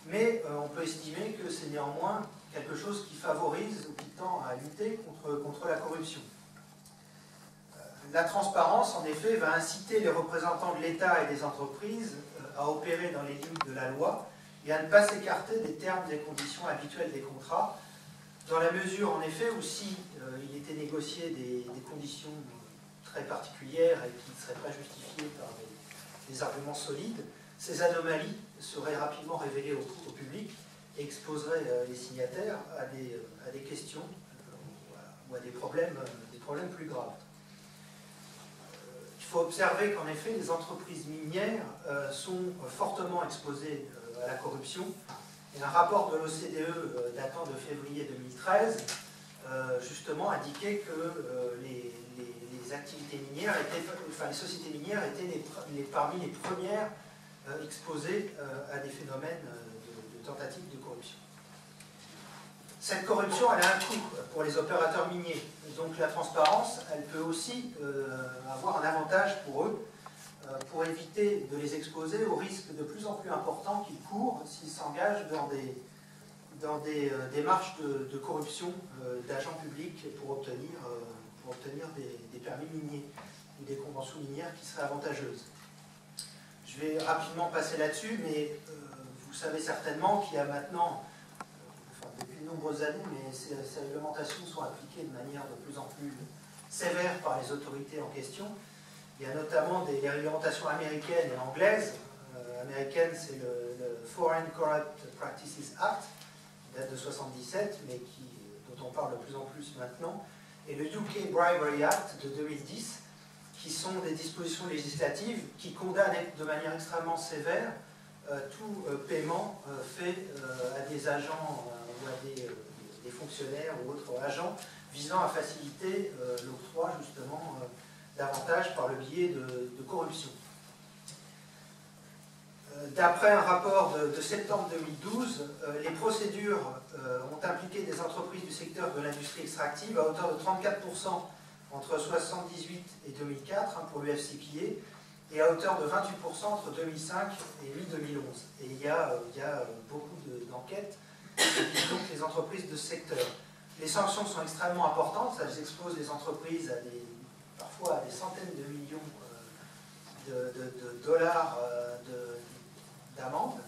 mais on peut estimer que c'est néanmoins quelque chose qui favorise ou qui tend à lutter contre la corruption. La transparence, en effet, va inciter les représentants de l'État et des entreprises à opérer dans les limites de la loi et à ne pas s'écarter des termes et conditions habituelles des contrats, dans la mesure, en effet, où si il était négocié des conditions très particulières et qui ne seraient pas justifiées par des arguments solides, ces anomalies seraient rapidement révélées au public et exposeraient les signataires à des questions ou à des problèmes plus graves. Il faut observer qu'en effet, les entreprises minières sont fortement exposées à la corruption. Et un rapport de l'OCDE datant de février 2013, justement, indiquait que les les activités minières les sociétés minières étaient parmi les premières exposées à des phénomènes de tentatives de corruption. Cette corruption, elle a un coût pour les opérateurs miniers. Donc la transparence, elle peut aussi avoir un avantage pour eux, pour éviter de les exposer aux risques de plus en plus importants qu'ils courent s'ils s'engagent dans des démarches de corruption d'agents publics pour obtenir des permis miniers ou des conventions minières qui seraient avantageuses. Je vais rapidement passer là-dessus, mais vous savez certainement qu'il y a maintenant, depuis de nombreuses années, mais ces réglementations sont appliquées de manière de plus en plus sévère par les autorités en question. Il y a notamment des réglementations américaines et anglaises. Américaine, c'est le Foreign Corrupt Practices Act, qui date de 1977, mais dont on parle de plus en plus maintenant, et le UK Bribery Act de 2010, qui sont des dispositions législatives qui condamnent de manière extrêmement sévère tout paiement fait à des agents ou à des fonctionnaires ou autres agents visant à faciliter l'octroi justement d'avantages par le biais de corruption. D'après un rapport de septembre 2012, les procédures ont impliqué des entreprises du secteur de l'industrie extractive à hauteur de 34% entre 1978 et 2004 pour l'UFCPA et à hauteur de 28% entre 2005 et mi-2011. Et il y a beaucoup d'enquêtes qui visent donc les entreprises de ce secteur. Les sanctions sont extrêmement importantes, elles exposent les entreprises parfois à des centaines de millions de dollars d'amende,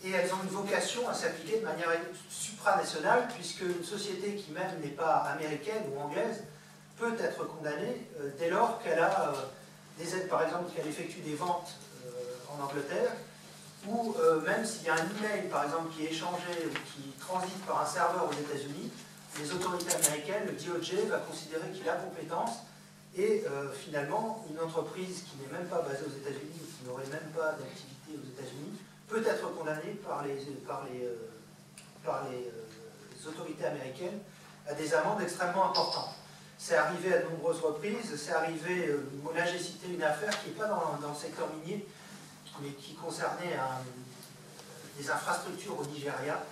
et elles ont une vocation à s'appliquer de manière supranationale, puisque une société qui même n'est pas américaine ou anglaise peut être condamnée dès lors qu'elle a des aides, par exemple, qu'elle effectue des ventes en Angleterre, ou même s'il y a un email, par exemple, qui est échangé ou qui transite par un serveur aux États-Unis, les autorités américaines, le DOJ, va considérer qu'il a compétence, et finalement, une entreprise qui n'est même pas basée aux États-Unis, ou qui n'aurait même pas d'activité aux États-Unis, peut être condamnée par les autorités américaines à des amendes extrêmement importantes. C'est arrivé à de nombreuses reprises, c'est arrivé, là j'ai cité une affaire qui n'est pas dans le secteur minier, mais qui concernait des infrastructures au Nigeria,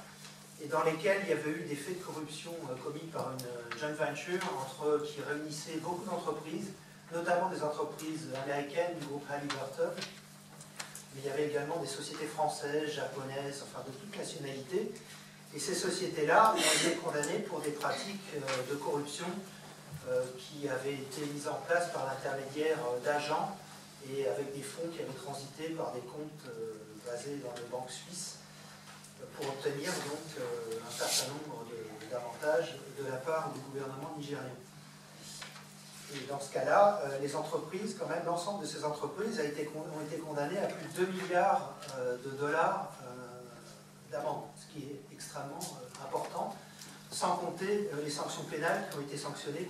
et dans lesquelles il y avait eu des faits de corruption commis par une joint venture qui réunissait beaucoup d'entreprises, notamment des entreprises américaines du groupe Halliburton, mais il y avait également des sociétés françaises, japonaises, enfin de toute nationalité, et ces sociétés-là ont été condamnées pour des pratiques de corruption qui avaient été mises en place par l'intermédiaire d'agents et avec des fonds qui avaient transité par des comptes basés dans les banques suisses pour obtenir donc un certain nombre d'avantages de la part du gouvernement nigérien. Et dans ce cas-là, les entreprises, quand même, l'ensemble de ces entreprises ont été condamnées à plus de 2 milliards de dollars d'amende, ce qui est extrêmement important, sans compter les sanctions pénales qui ont été sanctionnées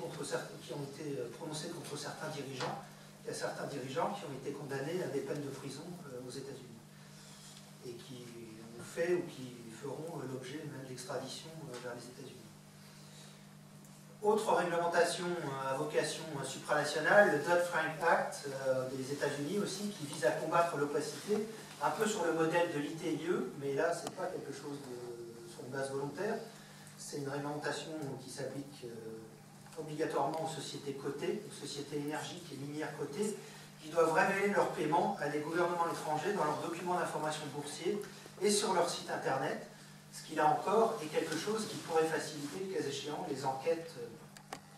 qui ont été prononcées contre certains dirigeants. Il y a certains dirigeants qui ont été condamnés à des peines de prison aux États-Unis et qui ont fait ou qui feront l'objet même d'extradition vers les États-Unis. Autre réglementation à vocation supranationale, le Dodd-Frank Act des États-Unis aussi, qui vise à combattre l'opacité, un peu sur le modèle de l'ITIE, mais là, ce n'est pas quelque chose sur une base volontaire. C'est une réglementation qui s'applique obligatoirement aux sociétés cotées, aux sociétés énergiques et minières cotées, qui doivent révéler leurs paiements à des gouvernements étrangers dans leurs documents d'information boursiers et sur leur site internet, ce qui là encore est quelque chose qui pourrait faciliter, le cas échéant, les enquêtes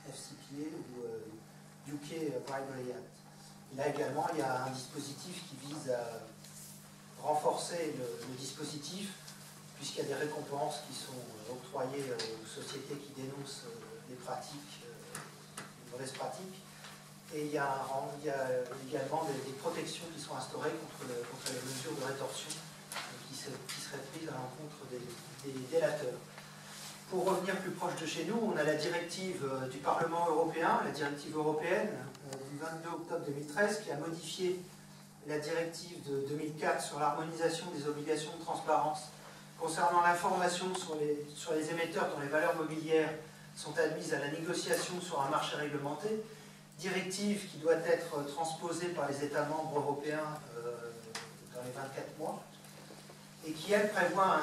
FCPA ou UK Bribery Act. Là également, il y a un dispositif qui vise à renforcer le dispositif, puisqu'il y a des récompenses qui sont octroyées aux sociétés qui dénoncent les pratiques, les mauvaises pratiques. Et il y a également des protections qui sont instaurées contre les mesures de rétorsion qui seraient prises à l'encontre des délateurs. Pour revenir plus proche de chez nous, on a la directive du Parlement européen, la directive européenne du 22 octobre 2013, qui a modifié la directive de 2004 sur l'harmonisation des obligations de transparence concernant l'information sur les émetteurs dont les valeurs mobilières sont admises à la négociation sur un marché réglementé, directive qui doit être transposée par les États membres européens dans les 24 mois, et qui, elle, prévoit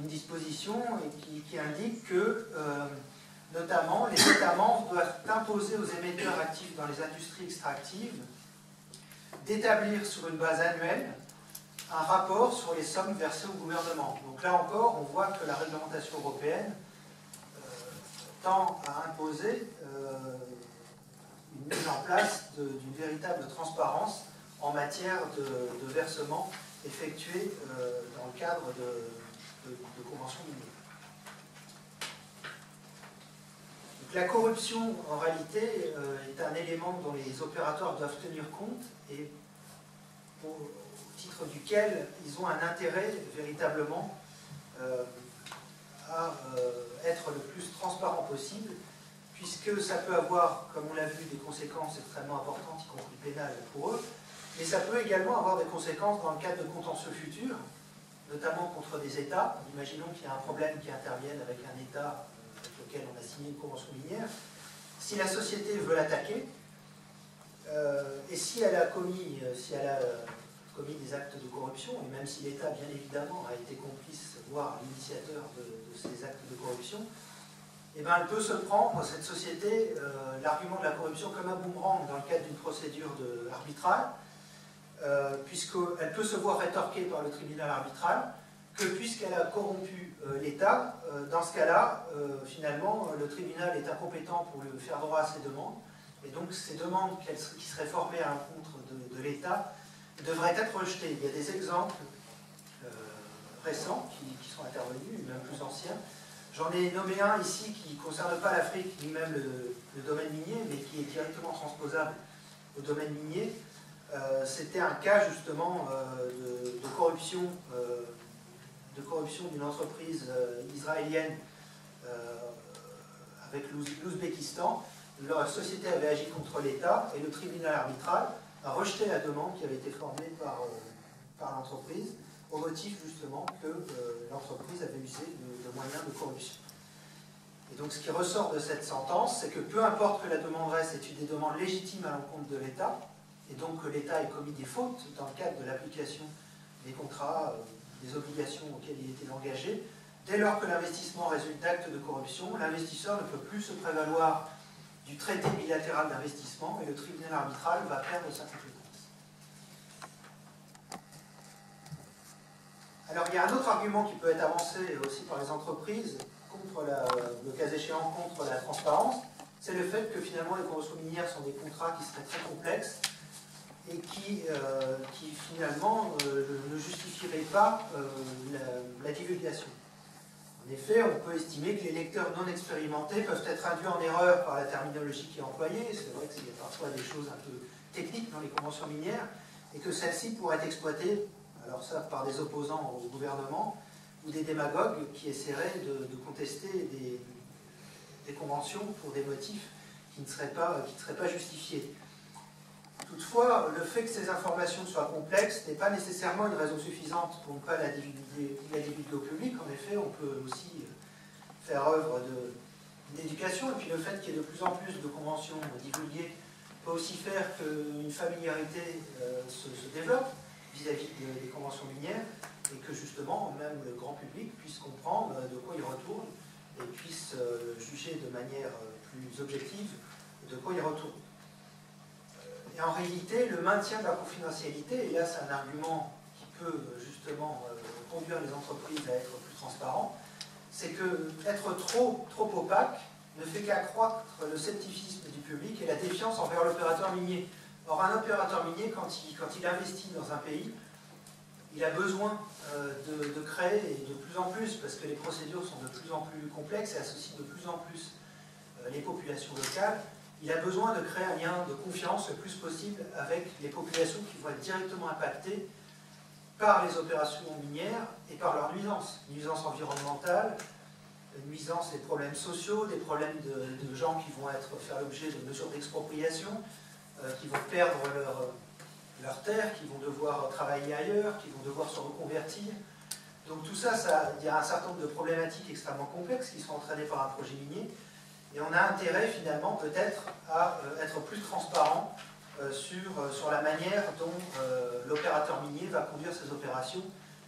une disposition qui indique que, notamment, les États membres doivent imposer aux émetteurs actifs dans les industries extractives d'établir sur une base annuelle un rapport sur les sommes versées au gouvernement. Donc là encore, on voit que la réglementation européenne tend à imposer une mise en place d'une véritable transparence en matière de versement effectué dans le cadre de conventions minières. Donc la corruption, en réalité, est un élément dont les opérateurs doivent tenir compte et au titre duquel ils ont un intérêt véritablement à être le plus transparent possible, puisque ça peut avoir, comme on l'a vu, des conséquences extrêmement importantes, y compris pénales pour eux, mais ça peut également avoir des conséquences dans le cadre de contentieux futurs, notamment contre des États. Imaginons qu'il y a un problème qui intervienne avec un État avec lequel on a signé une convention minière. Si la société veut l'attaquer, et si elle a commis des actes de corruption, et même si l'État, bien évidemment, a été complice, voire l'initiateur de ces actes de corruption, eh bien, elle peut se prendre, cette société, l'argument de la corruption comme un boomerang dans le cadre d'une procédure arbitrale, puisqu'elle peut se voir rétorquée par le tribunal arbitral que puisqu'elle a corrompu l'État, dans ce cas-là, finalement, le tribunal est incompétent pour lui faire droit à ses demandes, et donc ces demandes qui seraient formées à l'encontre de l'État devraient être rejetées. Il y a des exemples récents qui sont intervenus, même plus anciens. J'en ai nommé un ici qui ne concerne pas l'Afrique, ni même le domaine minier, mais qui est directement transposable au domaine minier. C'était un cas justement de corruption d'une entreprise israélienne avec l'Ouzbékistan. Leur société avait agi contre l'État et le tribunal arbitral a rejeté la demande qui avait été formée par l'entreprise au motif justement que l'entreprise avait usé de moyens de corruption. Et donc ce qui ressort de cette sentence, c'est que peu importe que la demanderesse ait eu des demandes légitimes à l'encontre de l'État, et donc que l'État ait commis des fautes dans le cadre de l'application des contrats, des obligations auxquelles il était engagé, dès lors que l'investissement résulte d'actes de corruption, l'investisseur ne peut plus se prévaloir du traité bilatéral d'investissement et le tribunal arbitral va perdre sa compétence. Alors il y a un autre argument qui peut être avancé aussi par les entreprises, le cas échéant contre la transparence, c'est le fait que finalement les conventions minières sont des contrats qui seraient très complexes et qui finalement ne justifieraient pas la divulgation. En effet, on peut estimer que les lecteurs non expérimentés peuvent être induits en erreur par la terminologie qui est employée. C'est vrai qu'il y a parfois des choses un peu techniques dans les conventions minières et que celles-ci pourraient être exploitées, alors ça par des opposants au gouvernement ou des démagogues qui essaieraient de contester des conventions pour des motifs qui ne seraient pas justifiés. Toutefois, le fait que ces informations soient complexes n'est pas nécessairement une raison suffisante pour ne pas la divulguer au public. En effet, on peut aussi faire œuvre d'éducation, et puis le fait qu'il y ait de plus en plus de conventions divulguées peut aussi faire qu'une familiarité se développe vis-à-vis des conventions minières, et que justement, même le grand public puisse comprendre de quoi il retourne, et puisse juger de manière plus objective de quoi il retourne. Et en réalité, le maintien de la confidentialité, et là c'est un argument qui peut justement conduire les entreprises à être plus transparents, c'est que être trop opaque ne fait qu'accroître le scepticisme du public et la défiance envers l'opérateur minier. Or, un opérateur minier, quand il investit dans un pays, il a besoin de créer, et de plus en plus, parce que les procédures sont de plus en plus complexes et associent de plus en plus les populations locales, il a besoin de créer un lien de confiance le plus possible avec les populations qui vont être directement impactées par les opérations minières et par leurs nuisances. Nuisances environnementales, nuisances des problèmes sociaux, des problèmes de gens qui vont faire l'objet de mesures d'expropriation, qui vont perdre leurs terres, qui vont devoir travailler ailleurs, qui vont devoir se reconvertir. Donc tout ça, il y a un certain nombre de problématiques extrêmement complexes qui sont entraînées par un projet minier. Et on a intérêt finalement peut-être à être plus transparent sur la manière dont l'opérateur minier va conduire ses opérations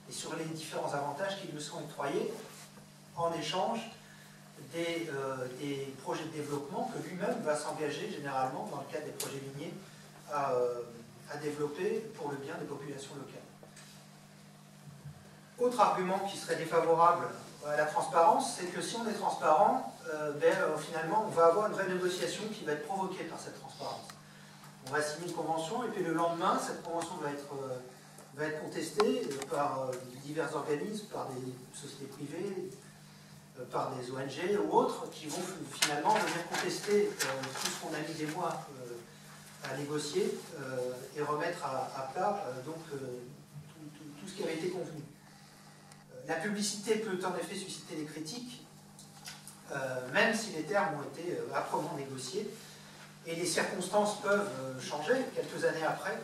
et sur les différents avantages qui lui sont octroyés en échange des projets de développement que lui-même va s'engager généralement dans le cadre des projets miniers à développer pour le bien des populations locales. Autre argument qui serait défavorable à la transparence, c'est que si on est transparent, finalement on va avoir une renégociation qui va être provoquée par cette transparence. On va signer une convention et puis le lendemain, cette convention va être contestée par divers organismes, par des sociétés privées, par des ONG ou autres, qui vont finalement venir contester tout ce qu'on a mis des mois à négocier et remettre à plat tout ce qui avait été convenu. La publicité peut en effet susciter des critiques, même si les termes ont été âprement négociés, et les circonstances peuvent changer quelques années après,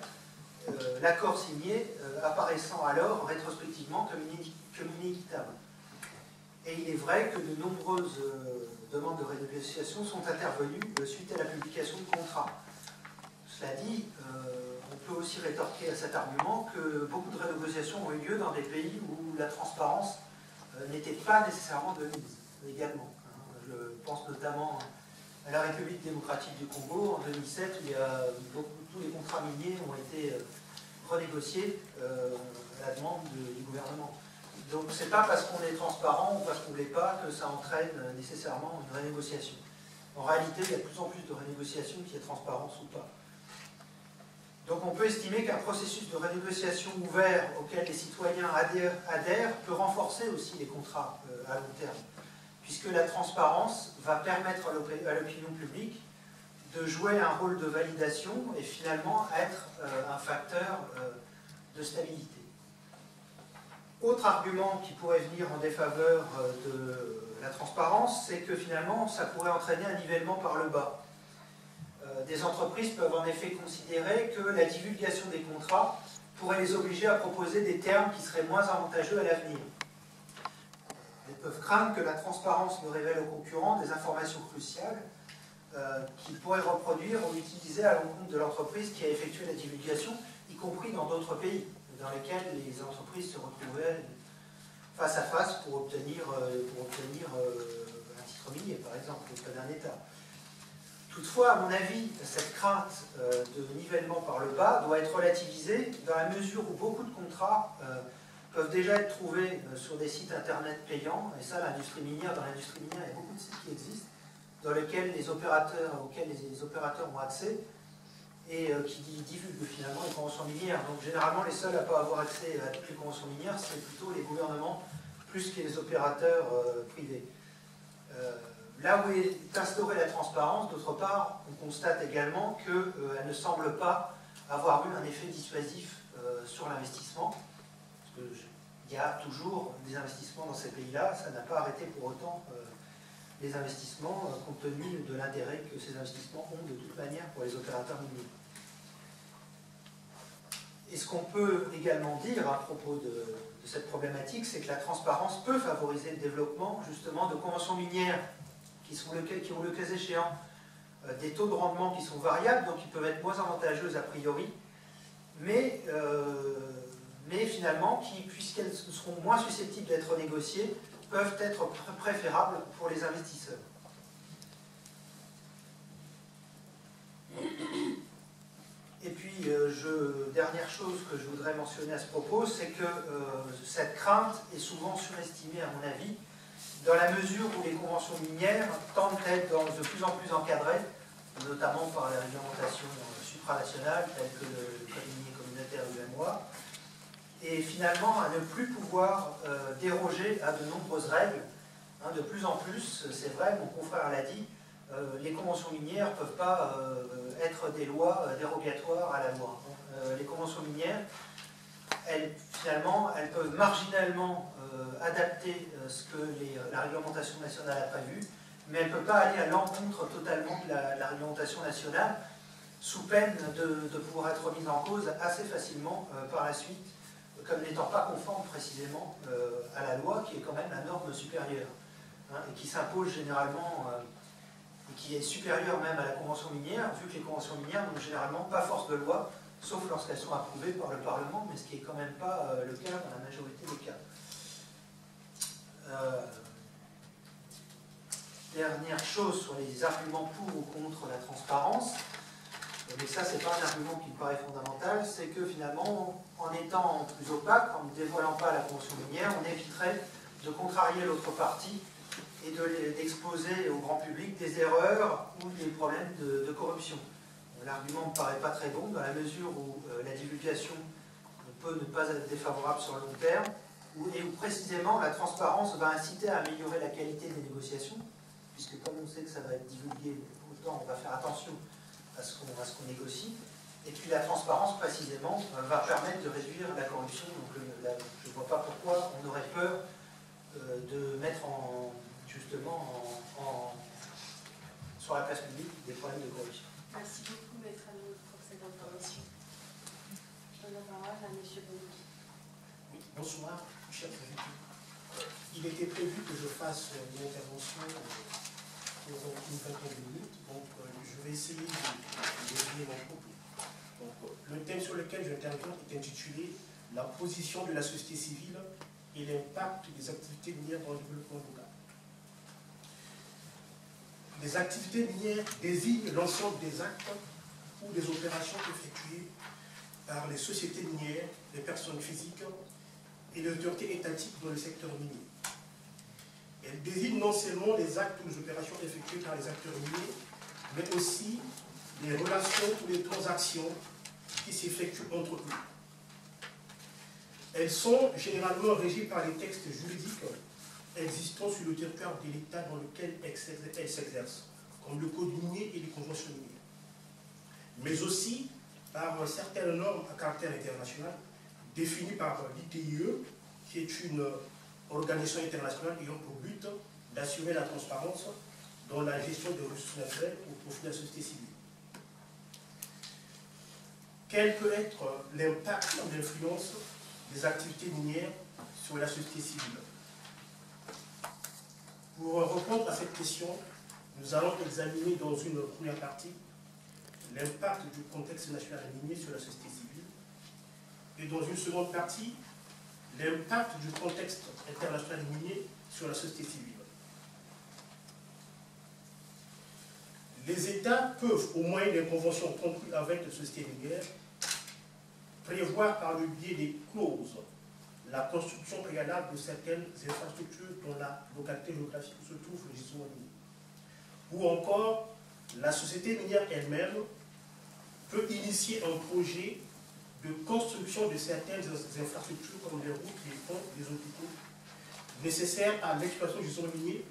l'accord signé apparaissant alors rétrospectivement comme inéquitable. Et il est vrai que de nombreuses demandes de renégociation sont intervenues suite à la publication de contrats. Cela dit, on peut aussi rétorquer à cet argument que beaucoup de renégociations ont eu lieu dans des pays où la transparence n'était pas nécessairement de mise également. Je pense notamment à la République démocratique du Congo en 2007, où tous les contrats miniers ont été renégociés à la demande du gouvernement. Donc c'est pas parce qu'on est transparent ou parce qu'on ne l'est pas que ça entraîne nécessairement une renégociation. En réalité, il y a de plus en plus de renégociations qui est transparence ou pas. Donc on peut estimer qu'un processus de renégociation ouvert auquel les citoyens adhèrent peut renforcer aussi les contrats à long terme, puisque la transparence va permettre à l'opinion publique de jouer un rôle de validation et finalement être un facteur de stabilité. Autre argument qui pourrait venir en défaveur de la transparence, c'est que finalement ça pourrait entraîner un nivellement par le bas. Des entreprises peuvent en effet considérer que la divulgation des contrats pourrait les obliger à proposer des termes qui seraient moins avantageux à l'avenir. Elles peuvent craindre que la transparence ne révèle aux concurrents des informations cruciales qu'ils pourraient reproduire ou utiliser à l'encontre de l'entreprise qui a effectué la divulgation, y compris dans d'autres pays, dans lesquels les entreprises se retrouveraient face à face pour obtenir un titre minier, par exemple, auprès d'un État. Toutefois, à mon avis, cette crainte de nivellement par le bas doit être relativisée dans la mesure où beaucoup de contrats peuvent déjà être trouvés sur des sites internet payants, et ça, dans l'industrie minière, il y a beaucoup de sites qui existent, auxquels les opérateurs ont accès, et qui divulguent finalement les conventions minières. Donc généralement, les seuls à ne pas avoir accès à toutes les conventions minières, c'est plutôt les gouvernements, plus que les opérateurs privés. Là où est instaurée la transparence, d'autre part, on constate également qu'elle ne semble pas avoir eu un effet dissuasif sur l'investissement. Parce qu'il y a toujours des investissements dans ces pays-là, ça n'a pas arrêté pour autant les investissements, compte tenu de l'intérêt que ces investissements ont de toute manière pour les opérateurs miniers. Et ce qu'on peut également dire à propos de cette problématique, c'est que la transparence peut favoriser le développement justement de conventions minières qui ont le cas échéant des taux de rendement qui sont variables, donc qui peuvent être moins avantageuses a priori, mais finalement, puisqu'elles seront moins susceptibles d'être négociées, peuvent être préférables pour les investisseurs. Et puis, dernière chose que je voudrais mentionner à ce propos, c'est que cette crainte est souvent surestimée, à mon avis, dans la mesure où les conventions minières tendent à être de plus en plus encadrées, notamment par les réglementations supranationales, telles que le Code minier communautaire UMOA, et finalement à ne plus pouvoir déroger à de nombreuses règles. De plus en plus, c'est vrai, mon confrère l'a dit, les conventions minières ne peuvent pas être des lois dérogatoires à la loi. Les conventions minières, elles peuvent marginalement adapter ce que la réglementation nationale a prévu, mais elles ne peuvent pas aller à l'encontre totalement de la réglementation nationale, sous peine de pouvoir être remise en cause assez facilement par la suite, comme n'étant pas conforme précisément à la loi, qui est quand même la norme supérieure, et qui s'impose généralement et qui est supérieure même à la convention minière, vu que les conventions minières n'ont généralement pas force de loi, sauf lorsqu'elles sont approuvées par le Parlement, mais ce qui n'est quand même pas le cas dans la majorité des cas. Dernière chose sur les arguments pour ou contre la transparence, mais ça c'est pas un argument qui me paraît fondamental, c'est que finalement, en étant plus opaque, en ne dévoilant pas la convention minière, on éviterait de contrarier l'autre partie et d'exposer au grand public des erreurs ou des problèmes de corruption. L'argument ne me paraît pas très bon dans la mesure où la divulgation peut ne pas être défavorable sur le long terme et où précisément la transparence va inciter à améliorer la qualité des négociations, puisque comme on sait que ça va être divulgué, autant on va faire attention à ce qu'on négocie. Et puis la transparence précisément va permettre de réduire la corruption. Donc je ne vois pas pourquoi on aurait peur de mettre justement sur la place publique des problèmes de corruption. Merci beaucoup, Maître Alain, pour cette information. Je donne la parole à M. Bonic. Oui, bonsoir, chers invités. Il était prévu que je fasse une intervention pour une vingtaine de minutes, donc je vais essayer de dérouler mon propos. Donc, le thème sur lequel j'interviens est intitulé « La position de la société civile et l'impact des activités minières dans le développement local ». Les activités minières désignent l'ensemble des actes ou des opérations effectuées par les sociétés minières, les personnes physiques et les autorités étatiques dans le secteur minier. Elles désignent non seulement les actes ou les opérations effectuées par les acteurs miniers, mais aussi les relations ou les transactions qui s'effectuent entre eux. Elles sont généralement régies par les textes juridiques existant sur le territoire de l'État dans lequel elles s'exercent, comme le code minier et les conventions minières, mais aussi par certaines normes à caractère international définies par l'ITIE, qui est une organisation internationale ayant pour but d'assurer la transparence dans la gestion des ressources naturelles au profit de la société civile. Quel peut être l'impact ou l'influence des activités minières sur la société civile? Pour répondre à cette question, nous allons examiner dans une première partie l'impact du contexte national minier sur la société civile et dans une seconde partie l'impact du contexte international minier sur la société civile. Les États peuvent, au moyen des conventions conclues avec les sociétés minières, prévoir par le biais des clauses la construction préalable de certaines infrastructures dans la localité géographique où se trouve le gisement minier. Ou encore, la société minière elle-même peut initier un projet de construction de certaines infrastructures comme les routes, les ponts, les hôpitaux, nécessaires à l'exploitation du gisement minier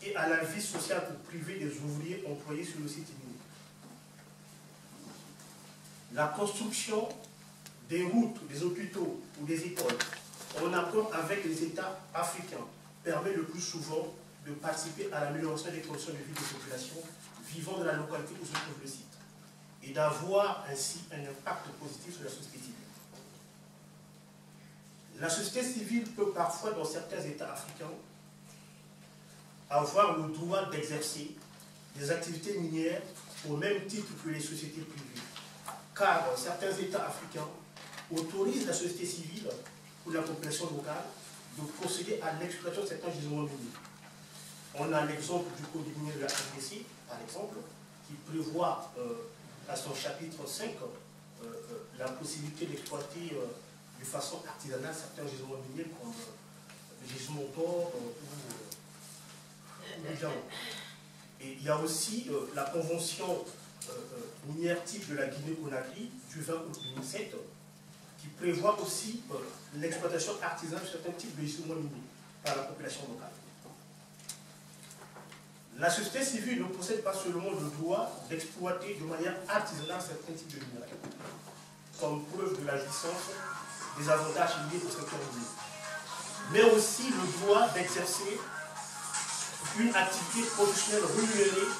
et à la vie sociale ou privée des ouvriers employés sur le site minier. La construction des routes, des hôpitaux ou des écoles en accord avec les États africains permet le plus souvent de participer à l'amélioration des conditions de vie des populations vivant dans la localité où se trouve le site et d'avoir ainsi un impact positif sur la société civile. La société civile peut parfois, dans certains États africains, avoir le droit d'exercer des activités minières au même titre que les sociétés privées, car certains États africains autorisent la société civile ou la population locale de procéder à l'exploitation de certains gisements miniers. On a l'exemple du code minier de la RDC, par exemple, qui prévoit à son chapitre 5 la possibilité d'exploiter de façon artisanale certains gisements miniers comme le gisement d'or ou le diamant. Et il y a aussi la convention minière type de la Guinée-Conakry du 20 août 2007 qui prévoit aussi l'exploitation artisanale de certains types de gisements miniers par la population locale. La société civile ne possède pas seulement le droit d'exploiter de manière artisanale certains types de minerais, comme preuve de la jouissance des avantages liés au secteur minier, mais aussi le droit d'exercer une activité professionnelle rémunérée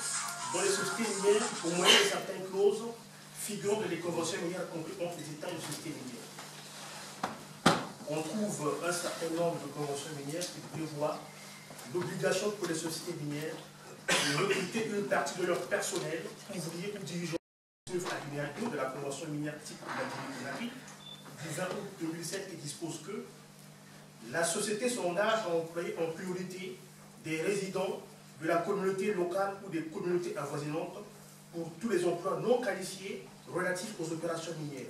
dans les sociétés minières au moyen de certaines clauses figurant dans les conventions minières conclues entre les États et les sociétés minières. On trouve un certain nombre de conventions minières qui prévoient l'obligation pour les sociétés minières de recruter une partie de leur personnel, ouvriers ou dirigeants alinéa 2 de la Convention minière type de la Guinée-Conakry du 20 août 2007 qui dispose que la société sondage a employé en priorité des résidents de la communauté locale ou des communautés avoisinantes pour tous les emplois non qualifiés relatifs aux opérations minières.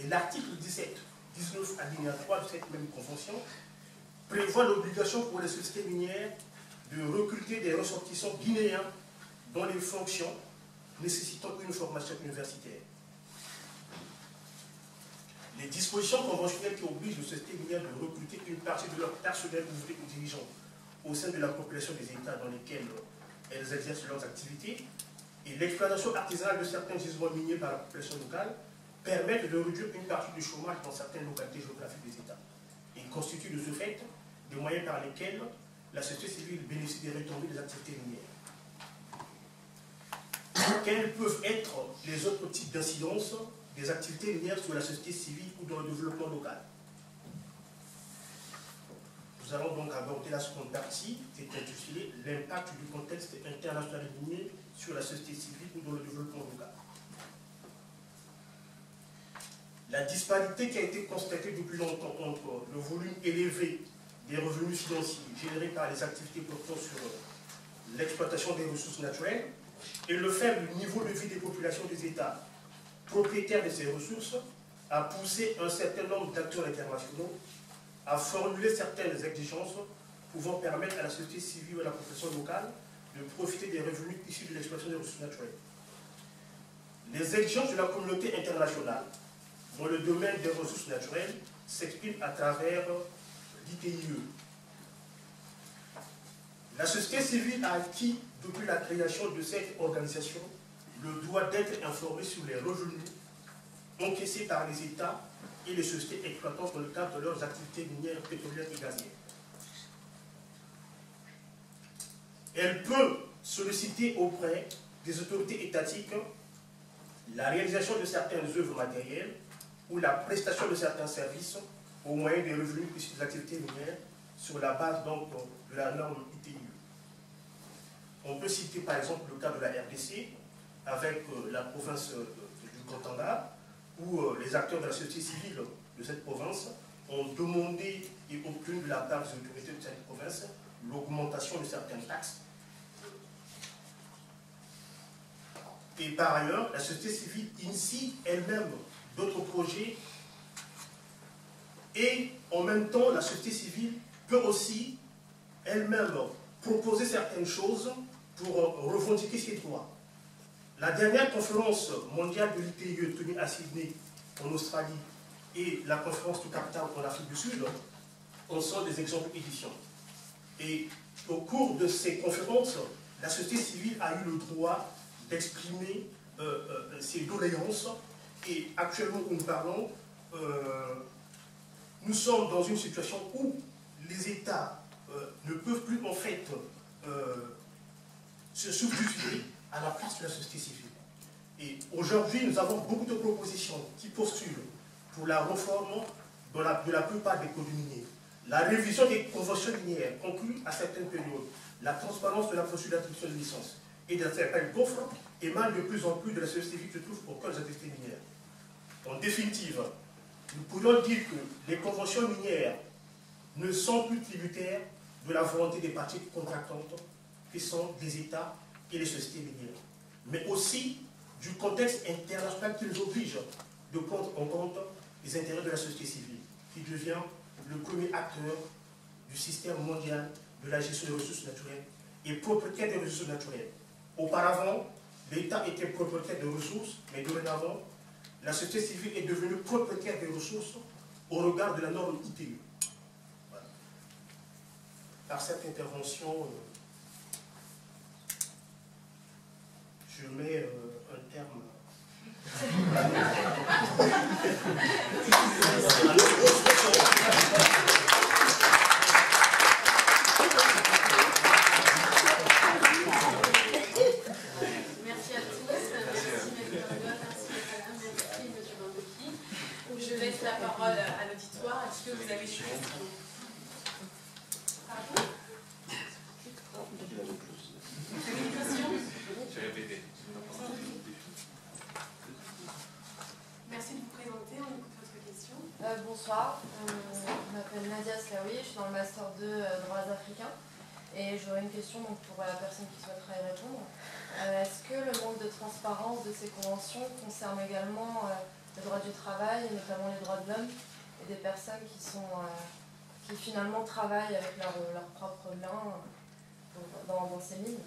Et l'article 19 alinéa 3 de cette même convention prévoit l'obligation pour les sociétés minières de recruter des ressortissants guinéens dans les fonctions nécessitant une formation universitaire. Les dispositions conventionnelles qui obligent les sociétés minières de recruter une partie de leur personnel ouvrier ou dirigeant au sein de la population des États dans lesquels elles exercent leurs activités et l'exploitation artisanale de certains gisements miniers par la population locale permettent de réduire une partie du chômage dans certaines localités géographiques des États. Ils constituent de ce fait des moyens par lesquels la société civile bénéficie des retombées des activités minières. Quels peuvent être les autres types d'incidences des activités minières sur la société civile ou dans le développement local? Nous allons donc aborder la seconde partie, qui est intitulée « L'impact du contexte international minier sur la société civile ou dans le développement local ». La disparité qui a été constatée depuis longtemps entre le volume élevé des revenus financiers générés par les activités portant sur l'exploitation des ressources naturelles et le faible niveau de vie des populations des États propriétaires de ces ressources a poussé un certain nombre d'acteurs internationaux à formuler certaines exigences pouvant permettre à la société civile et à la population locale de profiter des revenus issus de l'exploitation des ressources naturelles. Les exigences de la communauté internationale dans le domaine des ressources naturelles s'expriment à travers l'ITIE. La société civile a acquis, depuis la création de cette organisation, le droit d'être informée sur les revenus encaissés par les États et les sociétés exploitantes dans le cadre de leurs activités minières, pétrolières et gazières. Elle peut solliciter auprès des autorités étatiques la réalisation de certaines œuvres matérielles ou la prestation de certains services au moyen des revenus issus des activités minières sur la base donc de la norme ITIE. On peut citer par exemple le cas de la RDC avec la province du Katanga où les acteurs de la société civile de cette province ont demandé et obtenu de la part des autorités de cette province l'augmentation de certaines taxes. Et par ailleurs, la société civile initie elle-même d'autres projets et en même temps, la société civile peut aussi elle-même proposer certaines choses pour revendiquer ses droits. La dernière conférence mondiale de l'ITIE tenue à Sydney, en Australie, et la conférence du Cap Town en Afrique du Sud, en sont des exemples édifiants. Et au cours de ces conférences, la société civile a eu le droit d'exprimer ses doléances. Et actuellement où nous parlons, nous sommes dans une situation où les États ne peuvent plus en fait se substituer à la place de la société civile. Et aujourd'hui, nous avons beaucoup de propositions qui postulent pour la réforme de la plupart des codes miniers, la révision des conventions minières conclues à certaines périodes, la transparence de la procédure d'attribution de licence et des appels d'offres émanent de plus en plus de la société civile qui se trouve au cœur des activités minières. En définitive, nous pourrions dire que les conventions minières ne sont plus tributaires de la volonté des parties contractantes qui sont les États et les sociétés minières, mais aussi du contexte international qui nous oblige de prendre en compte les intérêts de la société civile, qui devient le premier acteur du système mondial de la gestion des ressources naturelles et propriétaire des ressources naturelles. Auparavant, l'État était propriétaire des ressources, mais dorénavant, la société civile est devenue propriétaire des ressources au regard de la norme ITIE. Voilà. Par cette intervention, je mets un terme. Je laisse la parole à l'auditoire. Est-ce que vous avez des questions? Pardon? Bonsoir, je m'appelle Nadia Slaoui, je suis dans le Master 2 droits africains et j'aurais une question donc, pour la personne qui souhaiterait y répondre. Est-ce que le manque de transparence de ces conventions concerne également le droit du travail, et notamment les droits de l'homme et des personnes qui finalement travaillent avec leur propre main dans ces mines?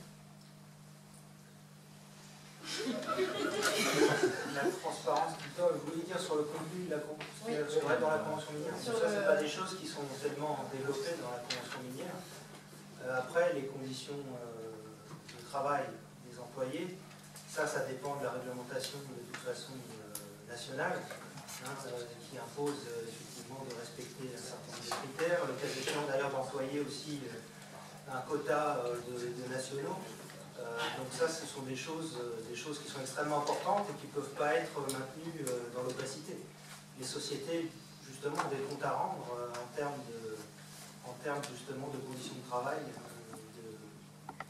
La transparence, plutôt, vous voulez dire sur le contenu de la convention, dans la convention minière. Ça, c'est pas des choses qui sont tellement développées dans la convention minière. Après, les conditions de travail des employés, ça dépend de la réglementation de toute façon nationale, qui impose effectivement de respecter un certain nombre de critères. Le cas échéant d'ailleurs d'employer aussi un quota de nationaux. Donc ça, ce sont des choses qui sont extrêmement importantes et qui ne peuvent pas être maintenues dans l'opacité. Les sociétés, justement, ont des comptes à rendre en termes justement de conditions de travail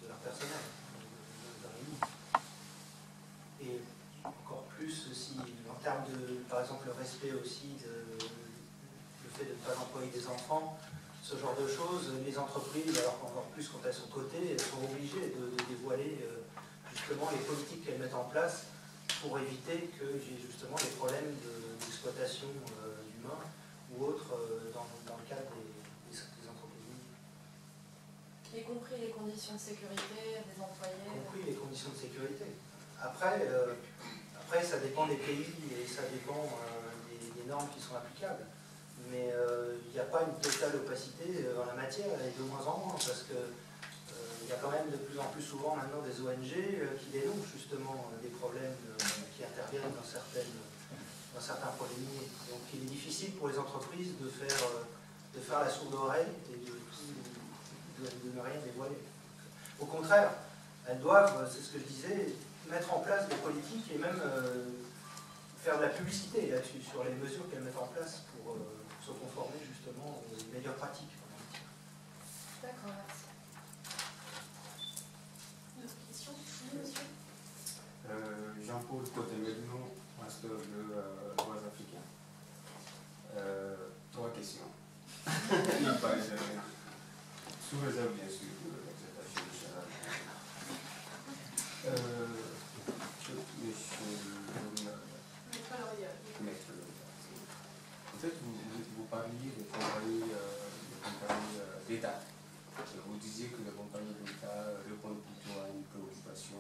de leur personnel, dans les mines. Et encore plus aussi en termes de, par exemple, le respect aussi le fait de ne pas employer des enfants. Ce genre de choses, les entreprises, alors encore plus quand elles sont cotées, elles sont obligées de dévoiler justement les politiques qu'elles mettent en place pour éviter que j'ai justement des problèmes d'exploitation d'humains ou autres dans le cadre des entreprises. Y compris les conditions de sécurité des employés. Y compris les conditions de sécurité. Après, ça dépend des pays et ça dépend des normes qui sont applicables. Mais il n'y a pas une totale opacité en la matière, et de moins en moins, parce que il y a quand même de plus en plus souvent maintenant des ONG qui dénoncent justement des problèmes qui interviennent dans certains projets miniers. Donc il est difficile pour les entreprises de faire la sourde oreille et de ne rien dévoiler. Au contraire, elles doivent, c'est ce que je disais, mettre en place des politiques et même faire de la publicité là-dessus, sur les mesures qu'elles mettent en place pour se conformer justement aux meilleures pratiques. D'accord, merci. Une autre question? Oui, monsieur. Jean-Paul Cotemedno, master de droits africains. 3 questions. Sous réserve bien sûr de l'acceptation générale. Maître Lauria. En fait, vous parliez des compagnies d'État. Vous disiez que les compagnies d'État répondent plutôt à une préoccupation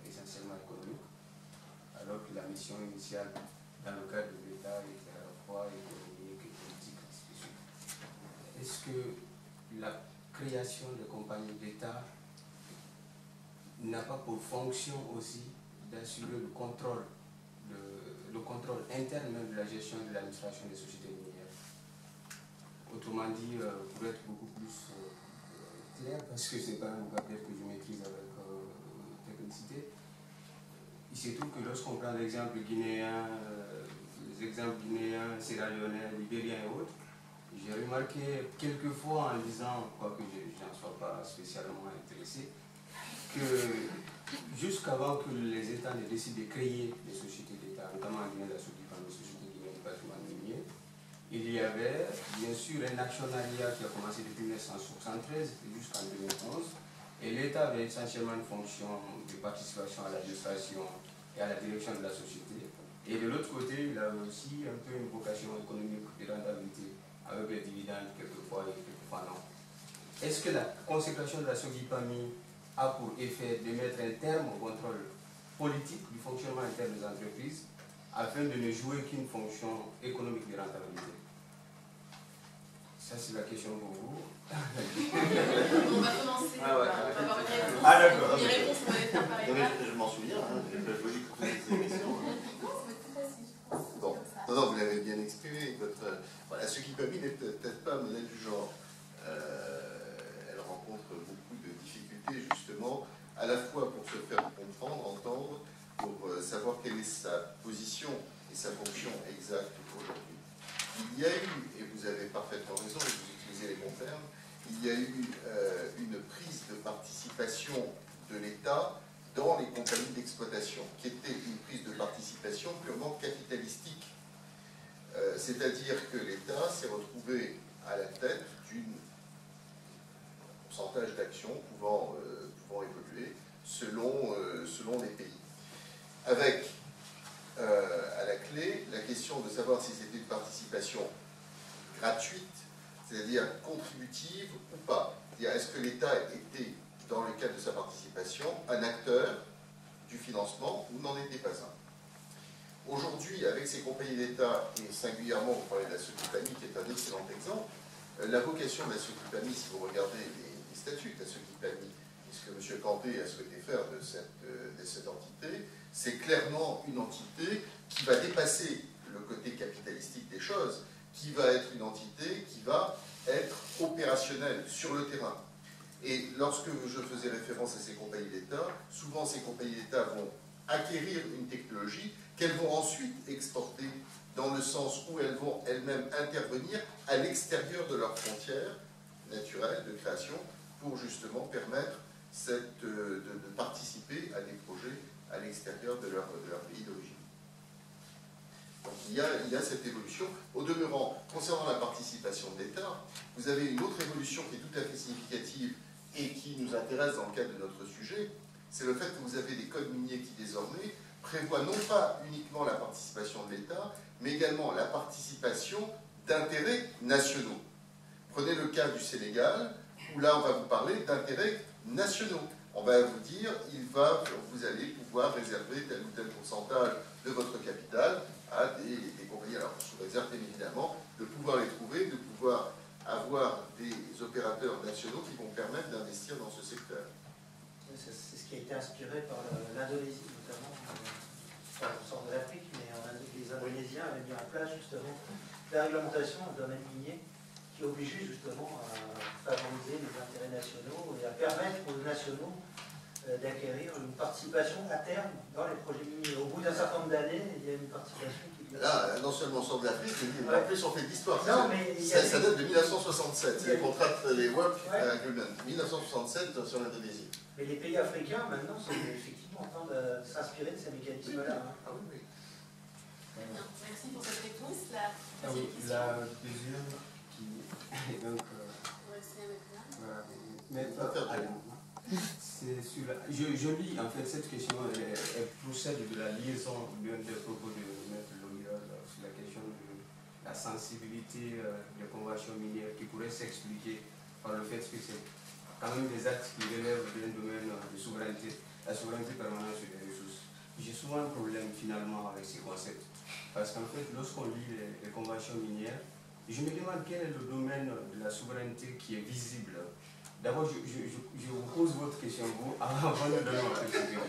essentiellement économique, alors que la mission initiale dans le cadre de l'État était à la fois économique et politique, ainsi de suite. Est-ce que la création de compagnies d'État n'a pas pour fonction aussi d'assurer le contrôle interne même de la gestion de l'administration des sociétés minières? Autrement dit, pour être beaucoup plus clair, parce que c'est pas un vocabulaire que je maîtrise avec technicité, il se trouve que lorsqu'on prend l'exemple guinéen, les exemples guinéens, sierra-léonais, libériens et autres, j'ai remarqué quelquefois en lisant, quoique je n'en sois pas spécialement intéressé, que jusqu'avant que les États ne décident de créer des sociétés d'État, notamment en Guinée, la société guinéenne du patrimoine minier, il y avait bien sûr un actionnariat qui a commencé depuis 1973 jusqu'en 2011, et l'État avait essentiellement une fonction de participation à l'administration et à la direction de la société. Et de l'autre côté, il avait aussi un peu une vocation économique de rentabilité, avec les dividendes quelquefois et quelquefois non. Est-ce que la consécration de la SOGIPAMI a pour effet de mettre un terme au contrôle politique du fonctionnement interne des entreprises afin de ne jouer qu'une fonction économique de rentabilité? Ça, c'est la question pour vous. On va commencer. On va avoir une réponse. Ah, d'accord. Les réponses, on va les faire par étapes. Je m'en souviens, je voulais que vous posiez ces questions. Non, ça va être plus facile, je pense. Bon, Comme ça. non, vous l'avez bien exprimé. Voilà, ce qui n'est peut-être pas modèle du genre. Elle rencontre beaucoup de difficultés, justement, à la fois pour se faire comprendre, entendre, pour savoir quelle est sa position et sa fonction exacte aujourd'hui. Il y a eu, et vous avez parfaitement raison, et vous utilisez les bons termes, il y a eu une prise de participation de l'État dans les compagnies d'exploitation, qui était une prise de participation purement capitalistique. C'est-à-dire que l'État s'est retrouvé à la tête d'un pourcentage d'actions pouvant évoluer selon les pays. Avec, à la clé, la question de savoir si c'était une participation gratuite, c'est-à-dire contributive ou pas. C'est-à-dire, est-ce que l'État était, dans le cadre de sa participation, un acteur du financement ou n'en était pas un? Aujourd'hui, avec ces compagnies d'État, et singulièrement, vous parlez de la Soquipami, qui est un excellent exemple, la vocation de la Soquipami, si vous regardez les statuts de la Soquipami, et ce que M. Campé a souhaité faire de cette entité, c'est clairement une entité qui va dépasser le côté capitalistique des choses, qui va être une entité qui va être opérationnelle sur le terrain. Et lorsque je faisais référence à ces compagnies d'État, souvent ces compagnies d'État vont acquérir une technologie qu'elles vont ensuite exporter dans le sens où elles vont elles-mêmes intervenir à l'extérieur de leurs frontières naturelles de création pour justement permettre de participer à des projets à l'extérieur de leur pays d'origine. Donc il y a cette évolution. Au demeurant, concernant la participation de l'État, vous avez une autre évolution qui est tout à fait significative et qui nous intéresse dans le cadre de notre sujet, c'est le fait que vous avez des codes miniers qui désormais prévoient non pas uniquement la participation de l'État, mais également la participation d'intérêts nationaux. Prenez le cas du Sénégal, où là on va vous parler d'intérêts nationaux. On va vous dire, vous allez pouvoir réserver tel ou tel pourcentage de votre capital à des compagnies, alors sous réserve bien évidemment de pouvoir les trouver, de pouvoir avoir des opérateurs nationaux qui vont permettre d'investir dans ce secteur. C'est ce qui a été inspiré par l'Indonésie, notamment, pas au centre de l'Afrique, mais les Indonésiens avaient mis en place justement la réglementation dans le domaine minier qui obligeait justement à favoriser les intérêts nationaux et à permettre aux nationaux d'acquérir une participation à terme dans les projets miniers. Au bout d'un certain nombre d'années, il y a une participation qui... Là, non seulement au centre de l'Afrique, mais en plus on fait d'histoire. Ça date de 1967, c'est les contrats, les Work Agreement, 1967 sur l'Indonésie. Mais les pays africains, maintenant, sont effectivement en train de s'inspirer de ces mécanismes-là. Ah oui. Merci pour cette réponse. La deuxième qui... Donc, je lis en fait cette question, elle procède de la liaison des propos de M. Loriol sur la question de la sensibilité des conventions minières qui pourrait s'expliquer par le fait que c'est quand même des actes qui relèvent d'un domaine de souveraineté, la souveraineté permanente sur les ressources. J'ai souvent un problème finalement avec ces concepts, parce qu'en fait, lorsqu'on lit les conventions minières, je me demande quel est le domaine de la souveraineté qui est visible. D'abord, je vous pose votre question, vous, avant de donner ma question.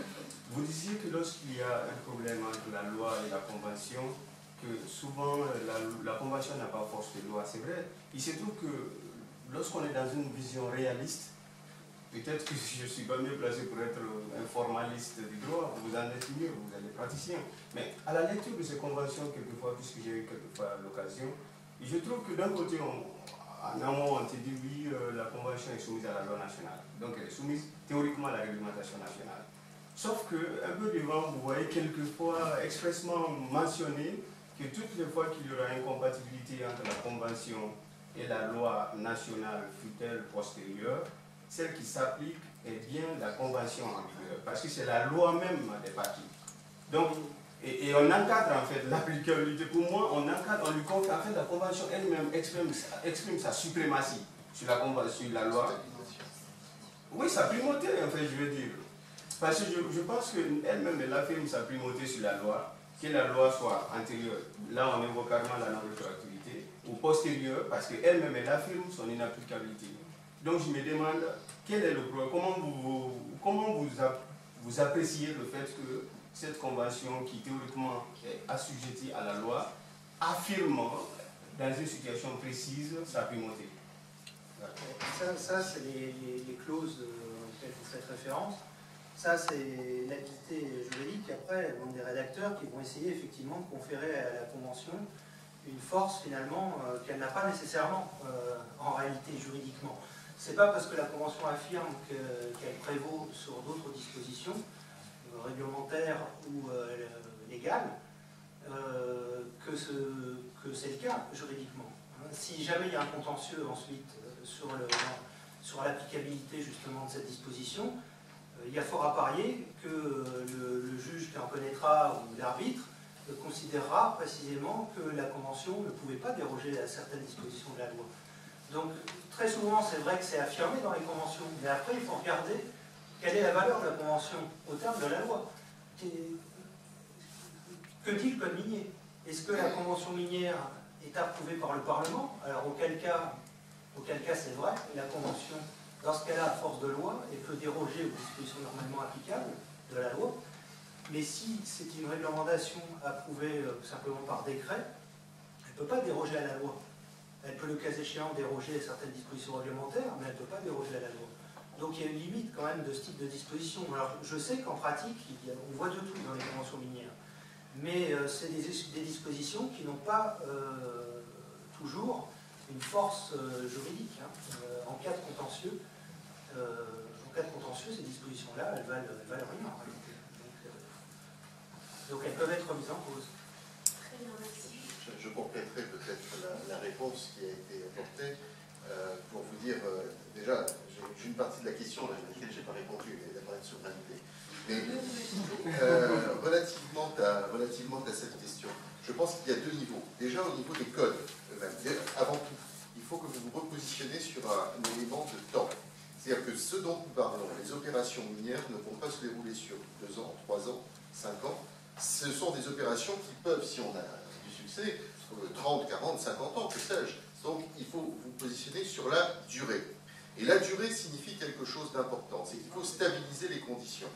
Vous disiez que lorsqu'il y a un problème entre la loi et la convention, que souvent la convention n'a pas force de loi. C'est vrai, il se trouve que lorsqu'on est dans une vision réaliste, peut-être que je ne suis pas mieux placé pour être un formaliste du droit, vous en êtes mieux, vous êtes praticien. Mais à la lecture de ces conventions, quelquefois, puisque j'ai eu quelquefois l'occasion, je trouve que d'un côté, en amont, on te dit oui, la convention est soumise à la loi nationale. Donc elle est soumise théoriquement à la réglementation nationale. Sauf que, un peu devant, vous voyez quelquefois expressement mentionné que toutes les fois qu'il y aura incompatibilité entre la convention et la loi nationale, fut-elle postérieure, celle qui s'applique est bien la convention en vigueur, parce que c'est la loi même des parties. Donc, et on encadre en fait l'applicabilité. Pour moi, on encadre, on lui confie, en fait la convention elle-même exprime sa suprématie sur la convention, sur la loi. Oui, sa primauté en fait, je veux dire. Parce que je pense qu'elle-même elle affirme sa primauté sur la loi, que la loi soit antérieure, là on évoque carrément la non-rétroactivité, ou postérieure, parce qu'elle-même elle affirme son inapplicabilité. Donc je me demande, quel est le problème, comment vous appréciez le fait que cette convention qui théoriquement est assujettie à la loi affirme dans une situation précise sa primauté? Ça c'est les clauses auxquelles vous faites référence. Ça c'est l'activité juridique. Après, il y a des rédacteurs qui vont essayer effectivement de conférer à la convention une force finalement qu'elle n'a pas nécessairement en réalité juridiquement. C'est pas parce que la Convention affirme qu'elle prévaut sur d'autres dispositions réglementaires ou légales que c'est le cas juridiquement. Si jamais il y a un contentieux ensuite sur l'applicabilité justement de cette disposition, il y a fort à parier que le juge qui en connaîtra ou l'arbitre considérera précisément que la Convention ne pouvait pas déroger à certaines dispositions de la loi. Donc très souvent c'est vrai que c'est affirmé dans les conventions, mais après il faut regarder quelle est la valeur de la Convention au terme de la loi. Que dit le Code minier? Est-ce que la Convention minière est approuvée par le Parlement? Alors auquel cas c'est vrai, la Convention, lorsqu'elle a force de loi, elle peut déroger aux dispositions normalement applicables de la loi, mais si c'est une réglementation approuvée simplement par décret, elle ne peut pas déroger à la loi. Elle peut le cas échéant déroger à certaines dispositions réglementaires, mais elle ne peut pas déroger à la loi. Donc il y a une limite quand même de ce type de disposition. Alors je sais qu'en pratique, on voit de tout dans les conventions minières, mais c'est des dispositions qui n'ont pas toujours une force juridique. En cas de contentieux, ces dispositions-là, elles valent rien en réalité. Donc elles peuvent être remises en cause. Très bien, merci. Je compléterai peut-être la réponse qui a été apportée pour vous dire, déjà, j'ai une partie de la question à laquelle je n'ai pas répondu, la partie de souveraineté. Mais relativement à cette question, je pense qu'il y a deux niveaux. Déjà au niveau des codes eux-mêmes. Avant tout, il faut que vous vous repositionnez sur un élément de temps. C'est-à-dire que ce dont nous parlons, les opérations minières, ne vont pas se dérouler sur 2 ans, 3 ans, 5 ans. Ce sont des opérations qui peuvent, si on a du succès, 30, 40, 50 ans, que sais-je. Donc il faut vous positionner sur la durée. Et la durée signifie quelque chose d'important, c'est qu'il faut stabiliser les conditions.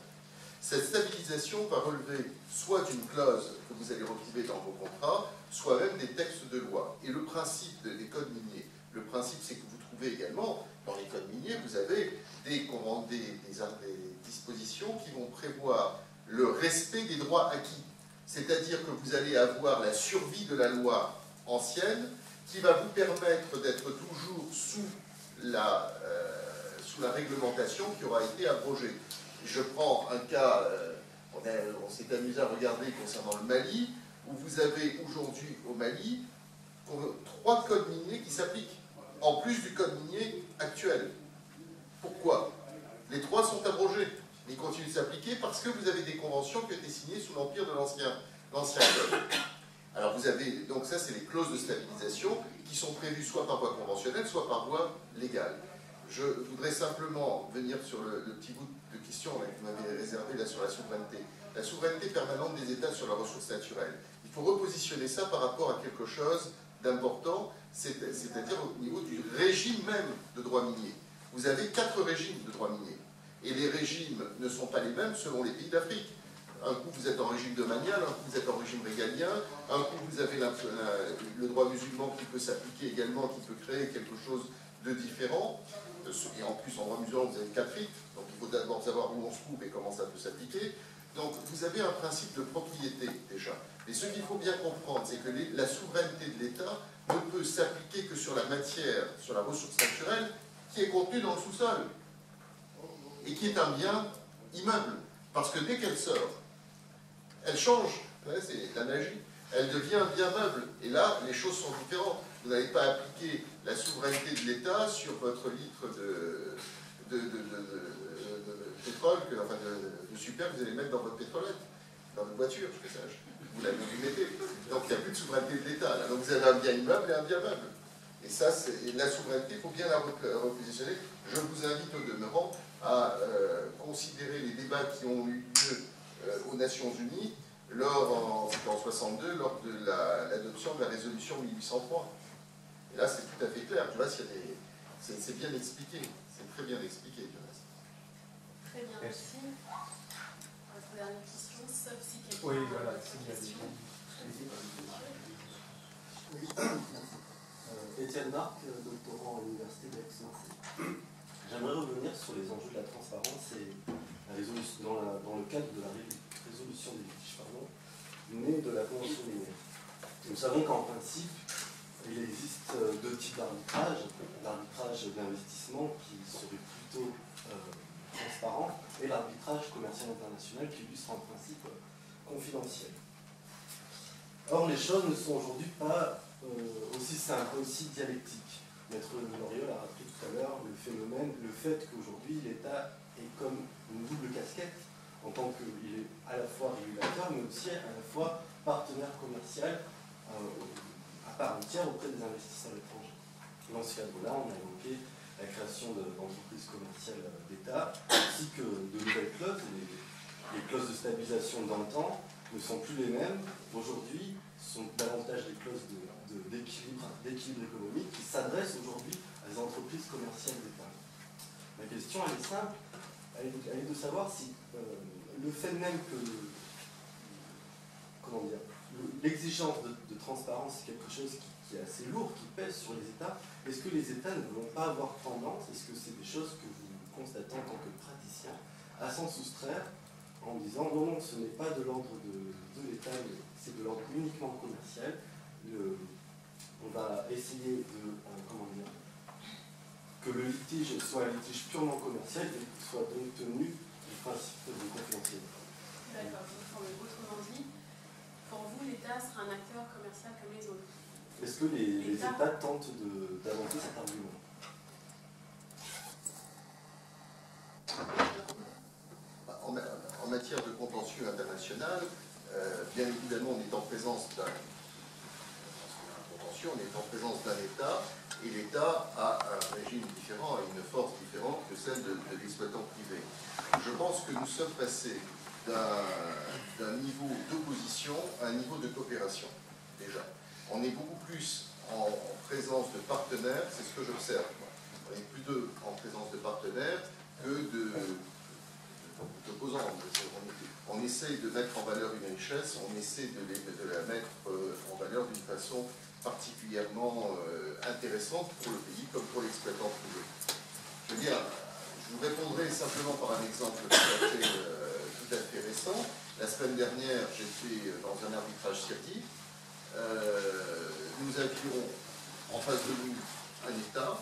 Cette stabilisation va relever soit d'une clause que vous allez retrouver dans vos contrats, soit même des textes de loi. Et le principe des codes miniers, le principe c'est que vous trouvez également, dans les codes miniers, vous avez des dispositions qui vont prévoir le respect des droits acquis. C'est-à-dire que vous allez avoir la survie de la loi ancienne qui va vous permettre d'être toujours sous la réglementation qui aura été abrogée. Je prends un cas, on s'est amusé à regarder concernant le Mali, où vous avez aujourd'hui au Mali 3 codes miniers qui s'appliquent, en plus du code minier actuel. Pourquoi? Les 3 sont abrogés. Ils continuent de s'appliquer parce que vous avez des conventions qui ont été signées sous l'empire de l'ancien code. Alors vous avez, donc ça c'est les clauses de stabilisation qui sont prévues soit par voie conventionnelle, soit par voie légale. Je voudrais simplement venir sur le petit bout de question que vous m'avez réservé là sur la souveraineté. La souveraineté permanente des États sur la ressource naturelle. Il faut repositionner ça par rapport à quelque chose d'important, c'est-à-dire au niveau du régime même de droit minier. Vous avez 4 régimes de droit minier. Et les régimes ne sont pas les mêmes selon les pays d'Afrique. Un coup vous êtes en régime domanial, un coup vous êtes en régime régalien, un coup vous avez le droit musulman qui peut s'appliquer également, qui peut créer quelque chose de différent. Et en plus en droit musulman vous avez 4 rites, donc il faut d'abord savoir où on se trouve et comment ça peut s'appliquer. Donc vous avez un principe de propriété déjà. Et ce qu'il faut bien comprendre, c'est que la souveraineté de l'État ne peut s'appliquer que sur la matière, sur la ressource naturelle qui est contenue dans le sous-sol et qui est un bien immeuble. Parce que dès qu'elle sort, elle change, c'est la magie, elle devient un bien meuble. Et là, les choses sont différentes. Vous n'allez pas appliquer la souveraineté de l'État sur votre litre de pétrole, de super, vous allez mettre dans votre pétrolette, dans votre voiture, que sais-je. Vous la mettez. Donc il n'y a plus de souveraineté de l'État. Donc vous avez un bien immeuble et un bien meuble. Et ça, la souveraineté, il faut bien la repositionner. Je vous invite au demeurant à considérer les débats qui ont eu lieu aux Nations Unies en 1962, lors de l'adoption de la résolution 1803. Et là, c'est tout à fait clair. Tu vois, c'est bien expliqué. C'est très bien expliqué, du reste. Très bien, merci. Votre dernière question, sauf si quelqu'un Oui, a voilà, une c'est bien. question. Étienne Darc, doctorant à l'Université d'Aix-Marseille. J'aimerais revenir sur les enjeux de la transparence et la résolution, dans le cadre de la résolution des litiges, née de la Convention minière. Nous savons qu'en principe, il existe 2 types d'arbitrage. L'arbitrage d'investissement qui serait plutôt transparent et l'arbitrage commercial international qui lui sera en principe confidentiel. Or, les choses ne sont aujourd'hui pas aussi simples, aussi dialectiques. Maître Loriol a rappelé tout à l'heure le phénomène, le fait qu'aujourd'hui l'État est comme une double casquette, en tant qu'il est à la fois régulateur, mais aussi à la fois partenaire commercial à part entière auprès des investisseurs étrangers. Dans ce cadre-là, on a évoqué la création d'entreprises commerciales d'État, ainsi que de nouvelles clauses. Les clauses de stabilisation dans le temps ne sont plus les mêmes. Aujourd'hui, ce sont davantage des clauses d'équilibre économique qui s'adressent aujourd'hui à des entreprises commerciales d'État. Ma question, elle est simple, elle est de savoir si le fait même que l'exigence de transparence est quelque chose qui est assez lourd, qui pèse sur les États, est-ce que les États ne vont pas avoir tendance, est-ce que c'est des choses que vous constatez en tant que praticien, à s'en soustraire en disant non, non, ce n'est pas de l'ordre de l'État, mais c'est de l'ordre uniquement commercial. On va essayer que le litige soit un litige purement commercial et qu'il soit donc tenu du principe de confidentialité. D'accord, autrement dit, pour vous, l'État sera un acteur commercial comme les autres. Est-ce que les États tentent d'avancer cet argument? En matière de contentieux international, bien évidemment, on est en présence d'un État, et l'État a un régime différent, a une force différente que celle de l'exploitant privé. Je pense que nous sommes passés d'un niveau d'opposition à un niveau de coopération, déjà. On est beaucoup plus en présence de partenaires, c'est ce que j'observe. On est plutôt en présence de partenaires que d'opposants. On essaye de mettre en valeur une richesse, on essaie de la mettre en valeur d'une façon particulièrement intéressante pour le pays comme pour l'exploitant privé. Je veux dire, je vous répondrai simplement par un exemple tout à fait récent. La semaine dernière, j'étais dans un arbitrage sciatique. Nous avions en face de nous un État.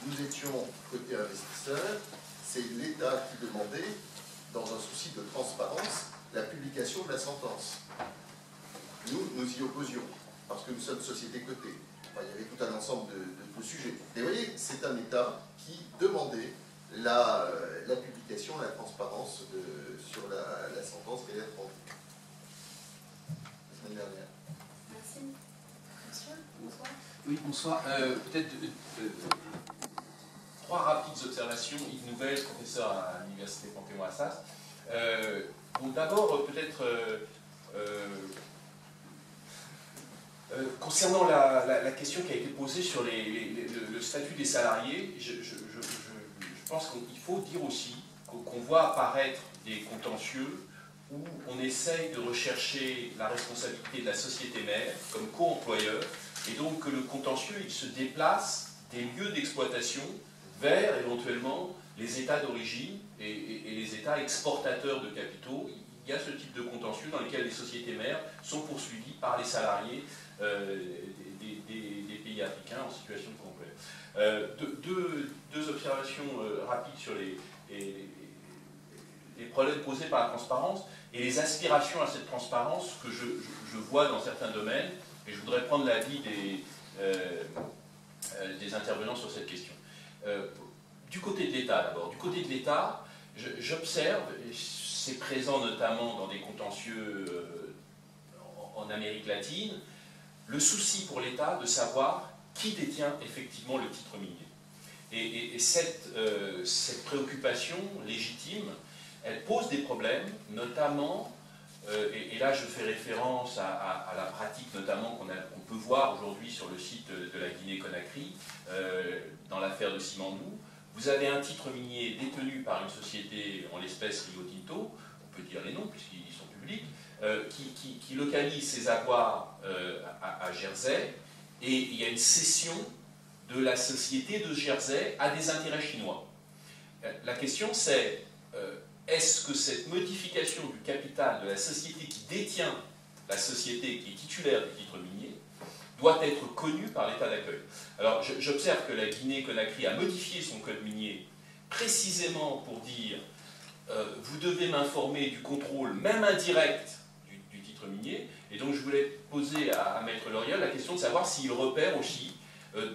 Nous étions côté investisseur. C'est l'État qui demandait, dans un souci de transparence, la publication de la sentence. Nous y opposions, parce que nous sommes société cotée. Enfin, il y avait tout un ensemble de sujets. Et vous voyez, c'est un État qui demandait la publication, la transparence sur la sentence qui allait être rendue. La semaine dernière. Merci. Monsieur, bonsoir. Oui, bonsoir. Peut-être trois rapides observations. Yves Nouvelle, professeur à l'Université Panthéon-Assas. Bon, d'abord, peut-être concernant la question qui a été posée sur le statut des salariés, je pense qu'il faut dire aussi qu'on voit apparaître des contentieux où on essaye de rechercher la responsabilité de la société mère comme co-employeur, et donc que le contentieux il se déplace des lieux d'exploitation vers éventuellement les États d'origine et les États exportateurs de capitaux. Il y a ce type de contentieux dans lesquels les sociétés mères sont poursuivies par les salariés des pays africains en situation de conflit. Deux observations rapides sur les problèmes posés par la transparence et les aspirations à cette transparence que je vois dans certains domaines, et je voudrais prendre l'avis des intervenants sur cette question. Du côté de l'État d'abord. Du côté de l'État, j'observe, c'est présent notamment dans des contentieux en Amérique latine, le souci pour l'État de savoir qui détient effectivement le titre minier. Et cette préoccupation légitime, elle pose des problèmes, notamment, et là je fais référence à la pratique notamment qu'on peut voir aujourd'hui sur le site de la Guinée-Conakry, dans l'affaire de Simandou. Vous avez un titre minier détenu par une société, en l'espèce Rio Tinto, on peut dire les noms puisqu'ils sont publics, qui localise ses avoirs à Jersey, et il y a une cession de la société de Jersey à des intérêts chinois. La question c'est, est-ce que cette modification du capital de la société qui détient la société qui est titulaire du titre minier doit être connue par l'État d'accueil? Alors j'observe que la Guinée-Conakry a modifié son code minier précisément pour dire vous devez m'informer du contrôle, même indirect, du titre titre minier. Et donc je voulais poser à Maître Loriol la question de savoir s'il repère aussi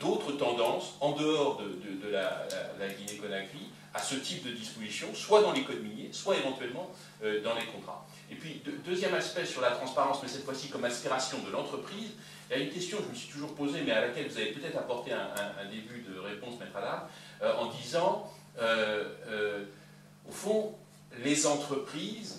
d'autres tendances en dehors de la Guinée-Conakry à ce type de disposition, soit dans les codes miniers, soit éventuellement dans les contrats. Et puis, deuxième aspect sur la transparence, mais cette fois-ci comme aspiration de l'entreprise, il y a une question que je me suis toujours posée, mais à laquelle vous avez peut-être apporté un début de réponse, Maître Adam, en disant, au fond, les entreprises,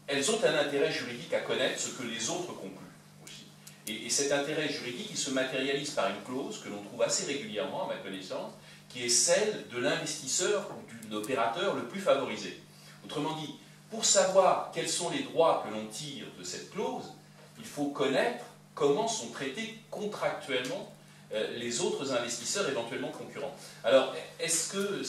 elles ont un intérêt juridique à connaître ce que les autres concluent aussi. Et cet intérêt juridique, il se matérialise par une clause que l'on trouve assez régulièrement, à ma connaissance, qui est celle de l'investisseur ou de l'opérateur le plus favorisé. Autrement dit, pour savoir quels sont les droits que l'on tire de cette clause, il faut connaître comment sont traités contractuellement les autres investisseurs éventuellement concurrents. Alors, est-ce que,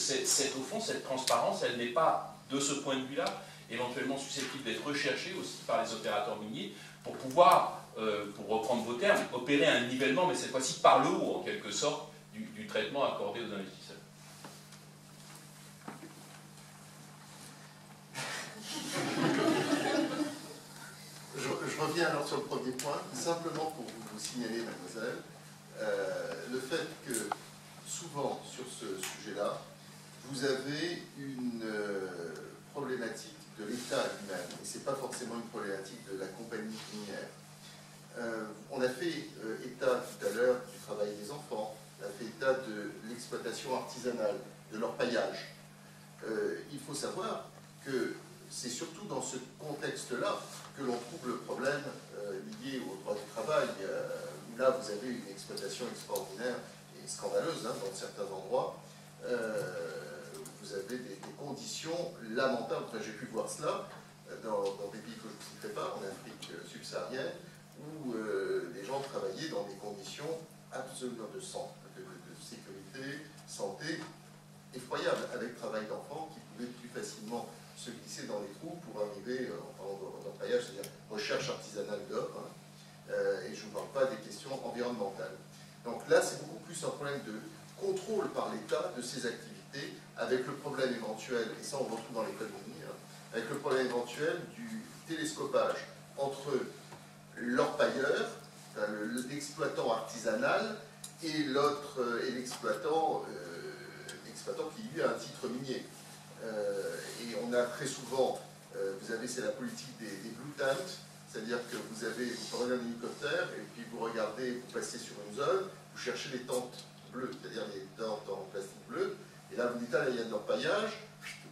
au fond, cette transparence, elle n'est pas, de ce point de vue-là, éventuellement susceptible d'être recherchée aussi par les opérateurs miniers pour pouvoir, pour reprendre vos termes, opérer un nivellement, mais cette fois-ci par le haut, en quelque sorte, du traitement accordé aux investisseurs? Je reviens alors sur le premier point, simplement pour vous signaler, mademoiselle, le fait que souvent sur ce sujet-là, vous avez une problématique de l'État lui-même, et ce n'est pas forcément une problématique de la compagnie minière. On a fait état tout à l'heure du travail des enfants, on a fait état de l'exploitation artisanale, de leur paillage. Il faut savoir que c'est surtout dans ce contexte-là que l'on trouve le problème lié au droit du travail. Là, vous avez une exploitation extraordinaire et scandaleuse dans certains endroits. Vous avez des conditions lamentables. Enfin, j'ai pu voir cela dans des pays que je ne citerai pas, en Afrique subsaharienne, où les gens travaillaient dans des conditions absolument de sécurité, santé, effroyables, avec travail d'enfants qui pouvaient plus facilement se glisser dans les trous pour arriver, en parlant d'empaillage, c'est-à-dire recherche artisanale d'or, et je ne vous parle pas des questions environnementales. Donc là, c'est beaucoup plus un problème de contrôle par l'État de ces activités, avec le problème éventuel, et ça on le retrouve dans les codes miniers, avec le problème éventuel du télescopage entre l'orpailleur, l'exploitant artisanal, et l'autre, et l'exploitant qui lui a un titre minier. Et on a très souvent, vous avez, c'est la politique des blue tents, c'est-à-dire que vous prenez un hélicoptère et puis vous regardez, vous passez sur une zone, vous cherchez les tentes bleues, c'est-à-dire les tentes en plastique bleu, et là vous dites, ah là il y a de l'orpaillage,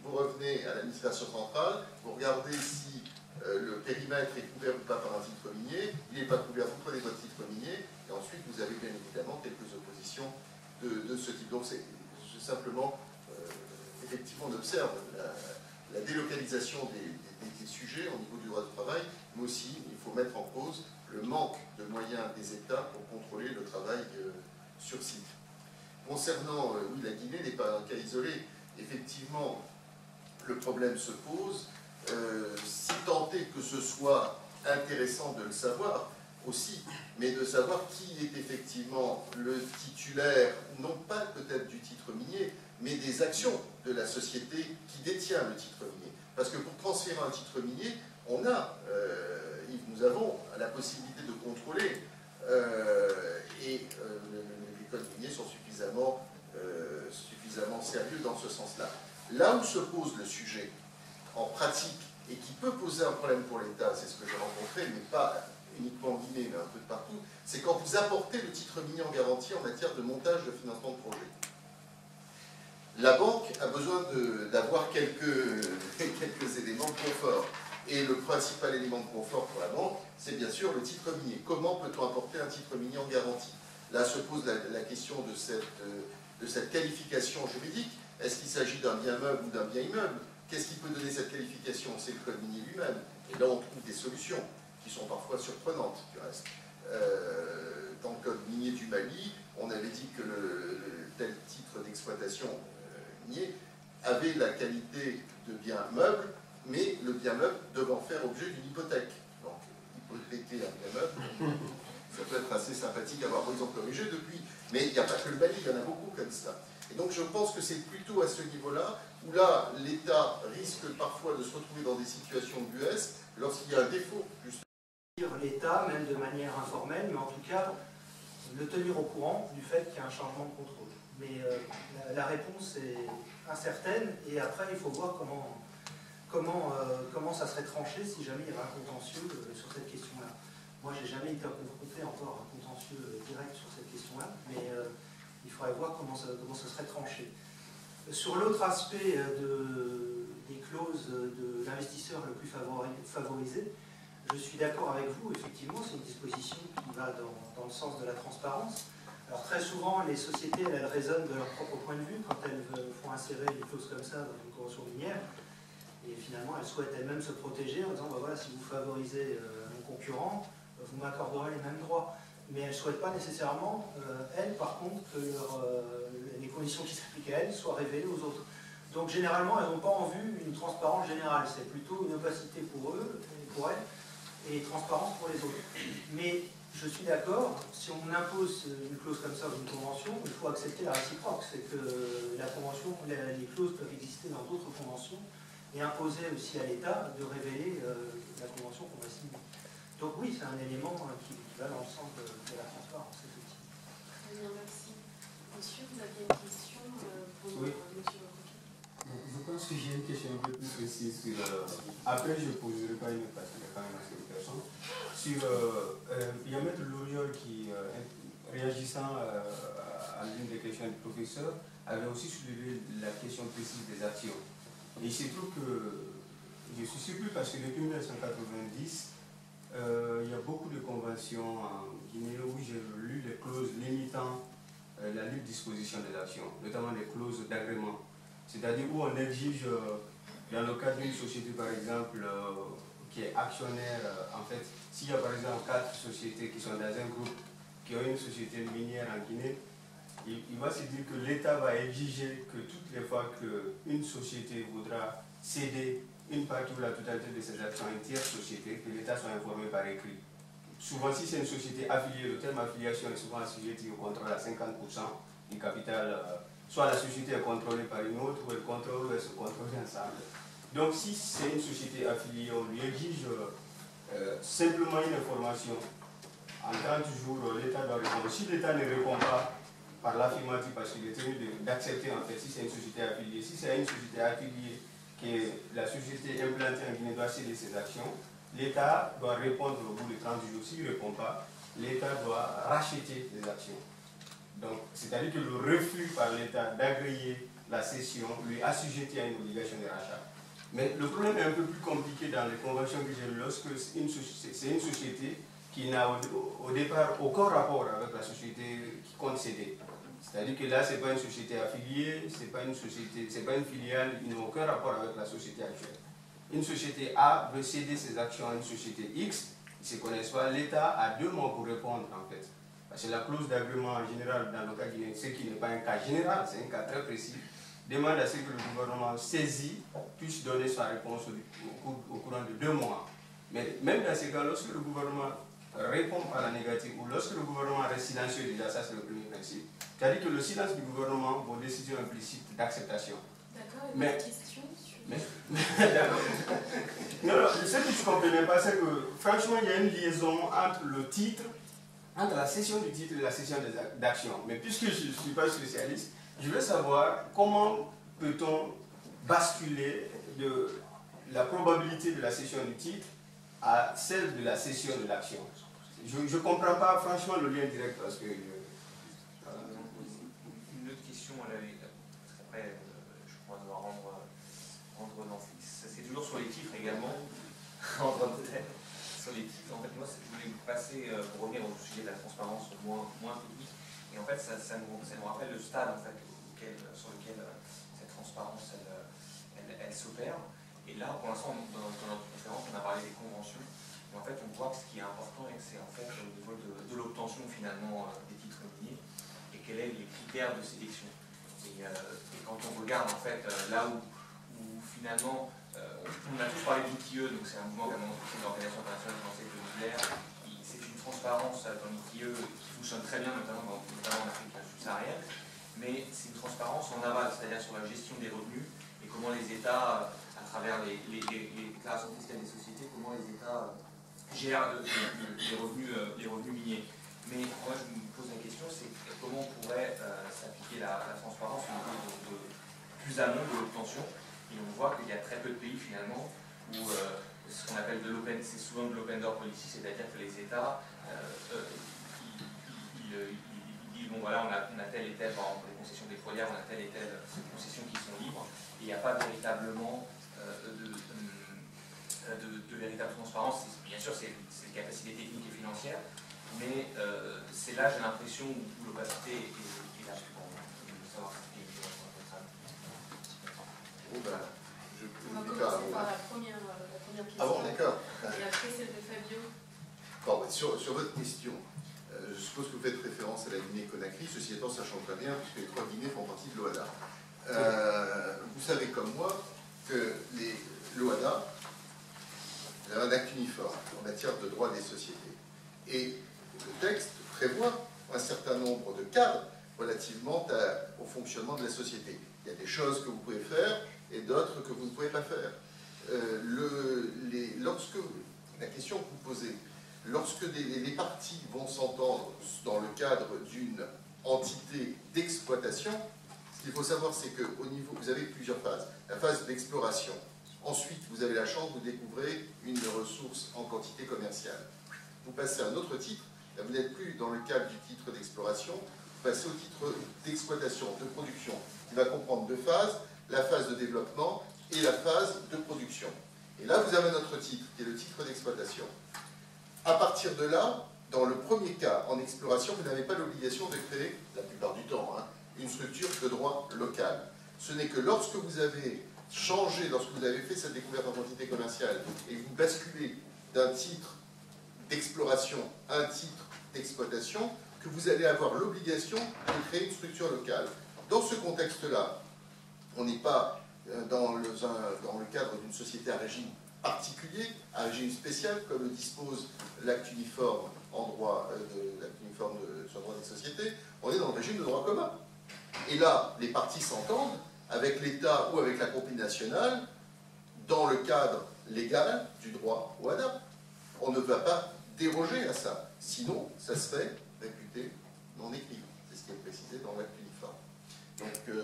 vous revenez à l'administration centrale, vous regardez si le périmètre est couvert ou pas par un titre minier, il n'est pas couvert, vous prenez votre titre minier, et ensuite vous avez bien évidemment quelques oppositions de ce type. Donc c'est simplement, effectivement, on observe la délocalisation des sujets au niveau du droit du travail, mais aussi il faut mettre en cause le manque de moyens des États pour contrôler le travail sur site. Concernant, oui, la Guinée n'est pas un cas isolé. Effectivement, le problème se pose, si tant est que ce soit intéressant de le savoir aussi, mais de savoir qui est effectivement le titulaire, non pas peut-être du titre minier, mais des actions de la société qui détient le titre minier. Parce que pour transférer un titre minier, nous avons la possibilité de contrôler, et les codes miniers sont suffisamment sérieux dans ce sens-là. Là où se pose le sujet, en pratique, et qui peut poser un problème pour l'État, c'est ce que j'ai rencontré, mais pas uniquement en Guinée, mais un peu de partout, c'est quand vous apportez le titre minier en garantie en matière de montage de financement de projet. La banque a besoin d'avoir quelques éléments de confort. Et le principal élément de confort pour la banque, c'est bien sûr le titre minier. Comment peut-on apporter un titre minier en garantie? Là se pose la question de cette qualification juridique. Est-ce qu'il s'agit d'un bien meuble ou d'un bien immeuble? Qu'est-ce qui peut donner cette qualification? C'est le code minier lui-même. Et là, on trouve des solutions qui sont parfois surprenantes, du reste. Dans le code minier du Mali, on avait dit que tel titre d'exploitation minier avait la qualité de bien meuble, mais le bien meuble devant faire objet d'une hypothèque. Donc, hypothéquer un bien meuble, ça peut être assez sympathique à voir. Ils ont corrigé depuis, mais il n'y a pas que le Mali, il y en a beaucoup comme ça. Et donc je pense que c'est plutôt à ce niveau-là où là, l'État risque parfois de se retrouver dans des situations buesques lorsqu'il y a un défaut, justement. L'État, même de manière informelle, mais en tout cas, le tenir au courant du fait qu'il y a un changement de contrôle. Mais la réponse est incertaine, et après, il faut voir comment ça serait tranché si jamais il y avait un contentieux sur cette question-là. Moi, j'ai jamais été confronté encore à un contentieux direct sur cette question-là, mais il faudrait voir comment ça serait tranché. Sur l'autre aspect des clauses de l'investisseur le plus favorisé, je suis d'accord avec vous, effectivement, c'est une disposition qui va dans le sens de la transparence. Alors très souvent, les sociétés, elles raisonnent de leur propre point de vue quand elles font insérer des clauses comme ça dans une convention minière. Et finalement, elles souhaitent elles-mêmes se protéger en disant, bah voilà, si vous favorisez mon concurrent, vous m'accorderez les mêmes droits. Mais elles ne souhaitent pas nécessairement, elles, par contre, que les conditions qui s'appliquent à elles soient révélées aux autres. Donc généralement, elles n'ont pas en vue une transparence générale. C'est plutôt une opacité pour eux, pour elles, et transparence pour les autres. Mais je suis d'accord, si on impose une clause comme ça dans une convention, il faut accepter la réciproque. C'est que la convention, les clauses peuvent exister dans d'autres conventions et imposer aussi à l'État de révéler la convention qu'on va signer. Donc oui, c'est un élément qui va dans le sens de la transparence, effectivement. Très bien, merci. Monsieur, vous aviez une question pour Oui. monsieur Roquet? Je pense que j'ai une question un peu plus précise sur. Après, je ne poserai pas une parce qu'il y a quand même assez de personnes. Sur, il y a M. Loriol qui, réagissant à l'une des questions du professeur, avait aussi soulevé la question précise des actions. Et il se trouve que je suis surpris parce que depuis 1990, il y a beaucoup de conventions en Guinée où j'ai lu les clauses limitant la libre disposition des actions, notamment les clauses d'agrément. C'est-à-dire où on exige, dans le cadre d'une société par exemple, qui est actionnaire, en fait, s'il y a par exemple 4 sociétés qui sont dans un groupe, qui ont une société minière en Guinée, il va se dire que l'État va exiger que toutes les fois qu'une société voudra céder une partie ou la totalité de ses actions à une tierce société, que l'État soit informé par écrit. Souvent, si c'est une société affiliée, le terme affiliation est souvent assujetti au contrôle à 50% du capital. Soit la société est contrôlée par une autre, ou elle contrôle, ou elle se contrôle ensemble. Donc, si c'est une société affiliée, on lui exige simplement une information. En 30 jours, l'État doit répondre. Si l'État ne répond pas par l'affirmative, parce qu'il est tenu d'accepter, en fait, si c'est une société affiliée, si c'est une société affiliée, que la société implantée en Guinée doit céder ses actions, l'État doit répondre au bout de 30 jours. S'il ne répond pas, l'État doit racheter les actions. Donc, c'est-à-dire que le refus par l'État d'agréer la cession lui assujettit à une obligation de rachat. Mais le problème est un peu plus compliqué dans les conventions que j'ai lues lorsque c'est une société qui n'a au départ aucun rapport avec la société qui compte céder. C'est-à-dire que là, ce n'est pas une société affiliée, ce n'est pas une société, c'est pas une filiale, ils n'ont aucun rapport avec la société actuelle. Une société A veut céder ses actions à une société X, ils ne se connaissent pas, l'État a 2 mois pour répondre en fait. Parce que la clause d'agrément en général dans le cas guinéen, ce qui n'est pas un cas général, c'est un cas très précis, demande à ce que le gouvernement saisi puisse donner sa réponse au courant de 2 mois. Mais même dans ces cas, lorsque le gouvernement répond par la négative ou lorsque le gouvernement reste silencieux, déjà ça c'est le premier principe. C'est-à-dire que le silence du gouvernement vaut décision implicite d'acceptation. D'accord, une autre question sur... Non, ce que je ne comprenais pas, c'est que franchement, il y a une liaison entre le titre, entre la cession du titre et la cession d'actions. Mais puisque je ne suis pas spécialiste, je veux savoir comment peut-on basculer de la probabilité de la cession du titre à celle de la cession de l'action. Je ne comprends pas franchement le lien direct parce que... Une autre question, après je crois devoir rendre dans c'est toujours sur les titres également. Sur les titres, en fait, moi je voulais vous passer, pour revenir au sujet de la transparence moins technique, et en fait ça nous rappelle le stade en fait, sur lequel cette transparence elle s'opère. Et là, pour l'instant, dans notre conférence, on a parlé des conventions. Et en fait, on voit que ce qui est important, c'est en fait au niveau de l'obtention finalement des titres miniers et quels sont les critères de sélection. Et quand on regarde en fait là où finalement, on a tous parlé d'ITIE, donc c'est un mouvement qui a montré l'Organisation internationale financière de nucléaire. C'est une transparence dans l'ITIE qui fonctionne très bien, notamment en Afrique subsaharienne. mais c'est une transparence en aval, c'est-à-dire sur la gestion des revenus et comment les États, à travers les déclarations fiscales des sociétés, comment les États gèrent les revenus miniers. Mais moi je me pose la question, c'est comment on pourrait s'appliquer la transparence au niveau de plus amont de l'obtention. Et on voit qu'il y a très peu de pays finalement où ce qu'on appelle c'est souvent de l'open door policy, c'est-à-dire que les États disent bon voilà, on a telle et telle, par exemple les concessions pétrolières, on a telle et telle concessions qui sont libres, et il n'y a pas véritablement de véritable transparence. Bien sûr, c'est une capacité technique et financière, mais c'est là, j'ai l'impression, où l'opacité est la plus grande. Bon, ben, je On va vous dis commencer par la première question. Ah bon, d'accord. Et après celle de Fabio. Bon, ben, sur votre question, je suppose que vous faites référence à la Guinée-Conakry, ceci étant, ça change très bien, puisque les 3 Guinées font partie de l'OADA. Vous savez comme moi que l'OADA a un acte uniforme en matière de droit des sociétés. Et le texte prévoit un certain nombre de cadres relativement au fonctionnement de la société. Il y a des choses que vous pouvez faire et d'autres que vous ne pouvez pas faire. La question que vous posez, lorsque les parties vont s'entendre dans le cadre d'une entité d'exploitation, ce qu'il faut savoir, c'est qu'au niveau, vous avez plusieurs phases. La phase d'exploration. Ensuite, vous avez la chance, vous découvrez une ressource en quantité commerciale. Vous passez à un autre titre. Là, vous n'êtes plus dans le cadre du titre d'exploration, vous passez au titre d'exploitation, de production, qui va comprendre 2 phases, la phase de développement et la phase de production. Et là, vous avez un autre titre, qui est le titre d'exploitation. À partir de là, dans le premier cas, en exploration, vous n'avez pas l'obligation de créer, la plupart du temps, une structure de droit local. Ce n'est que lorsque vous avez changé, lorsque vous avez fait cette découverte en quantité commerciale, et que vous basculez d'un titre d'exploration à un titre d'exploitation, que vous allez avoir l'obligation de créer une structure locale. Dans ce contexte-là, on n'est pas dans le cadre d'une société à régime particulier, à régime spécial, comme le dispose l'acte uniforme en droit sur le droit des sociétés, on est dans le régime de droit commun. Et là, les parties s'entendent avec l'État ou avec la compagnie nationale dans le cadre légal du droit OADA. On ne va pas déroger à ça, sinon ça serait réputé non écrit. C'est ce qui est précisé dans l'acte uniforme. Donc